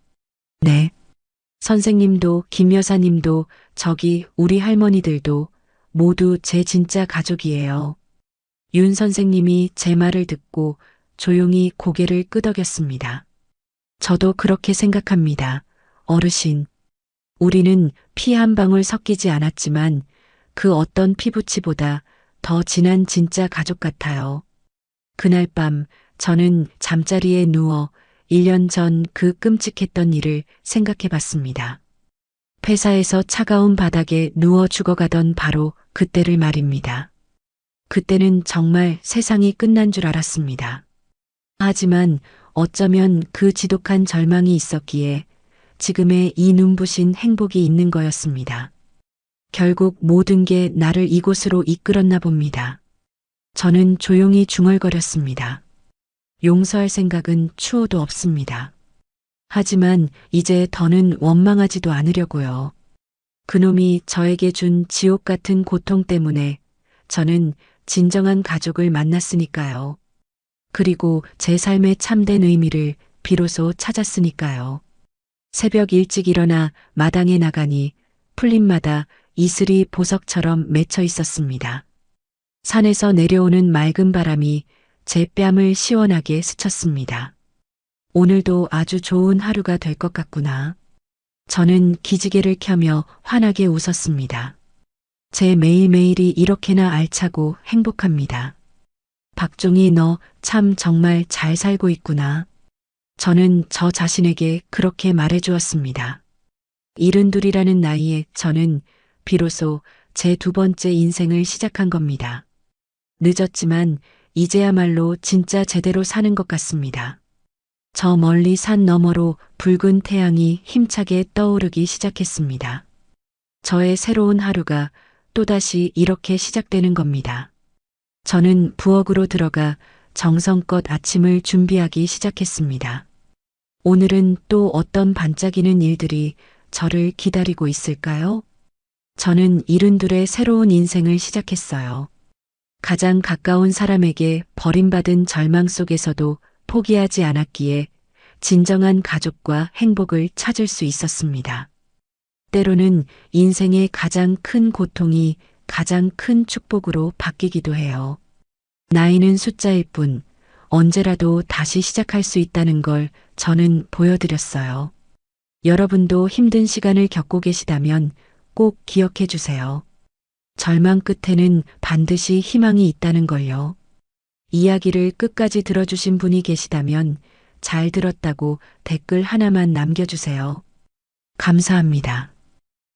네. 선생님도, 김 여사님도, 저기 우리 할머니들도 모두 제 진짜 가족이에요. 윤 선생님이 제 말을 듣고 조용히 고개를 끄덕였습니다. 저도 그렇게 생각합니다. 어르신. 우리는 피 한 방울 섞이지 않았지만 그 어떤 피부치보다 더 진한 진짜 가족 같아요. 그날 밤 저는 잠자리에 누워 1년 전 그 끔찍했던 일을 생각해 봤습니다. 회사에서 차가운 바닥에 누워 죽어가던 바로 그때를 말입니다. 그때는 정말 세상이 끝난 줄 알았습니다. 하지만 어쩌면 그 지독한 절망이 있었기에 지금의 이 눈부신 행복이 있는 거였습니다. 결국 모든 게 나를 이곳으로 이끌었나 봅니다. 저는 조용히 중얼거렸습니다. 용서할 생각은 추호도 없습니다. 하지만 이제 더는 원망하지도 않으려고요. 그놈이 저에게 준 지옥 같은 고통 때문에 저는 진정한 가족을 만났으니까요. 그리고 제 삶의 참된 의미를 비로소 찾았으니까요. 새벽 일찍 일어나 마당에 나가니 풀잎마다 이슬이 보석처럼 맺혀 있었습니다. 산에서 내려오는 맑은 바람이 제 뺨을 시원하게 스쳤습니다. 오늘도 아주 좋은 하루가 될 것 같구나. 저는 기지개를 켜며 환하게 웃었습니다. 제 매일매일이 이렇게나 알차고 행복합니다. 박종희, 너 참 정말 잘 살고 있구나. 저는 저 자신에게 그렇게 말해주었습니다. 72이라는 나이에 저는 비로소 제 두 번째 인생을 시작한 겁니다. 늦었지만 이제야말로 진짜 제대로 사는 것 같습니다. 저 멀리 산 너머로 붉은 태양이 힘차게 떠오르기 시작했습니다. 저의 새로운 하루가 또다시 이렇게 시작되는 겁니다. 저는 부엌으로 들어가 정성껏 아침을 준비하기 시작했습니다. 오늘은 또 어떤 반짝이는 일들이 저를 기다리고 있을까요? 저는 72의 새로운 인생을 시작했어요. 가장 가까운 사람에게 버림받은 절망 속에서도 포기하지 않았기에 진정한 가족과 행복을 찾을 수 있었습니다. 때로는 인생의 가장 큰 고통이 가장 큰 축복으로 바뀌기도 해요. 나이는 숫자일 뿐 언제라도 다시 시작할 수 있다는 걸 저는 보여드렸어요. 여러분도 힘든 시간을 겪고 계시다면 꼭 기억해 주세요. 절망 끝에는 반드시 희망이 있다는 걸요. 이야기를 끝까지 들어주신 분이 계시다면 잘 들었다고 댓글 하나만 남겨주세요. 감사합니다.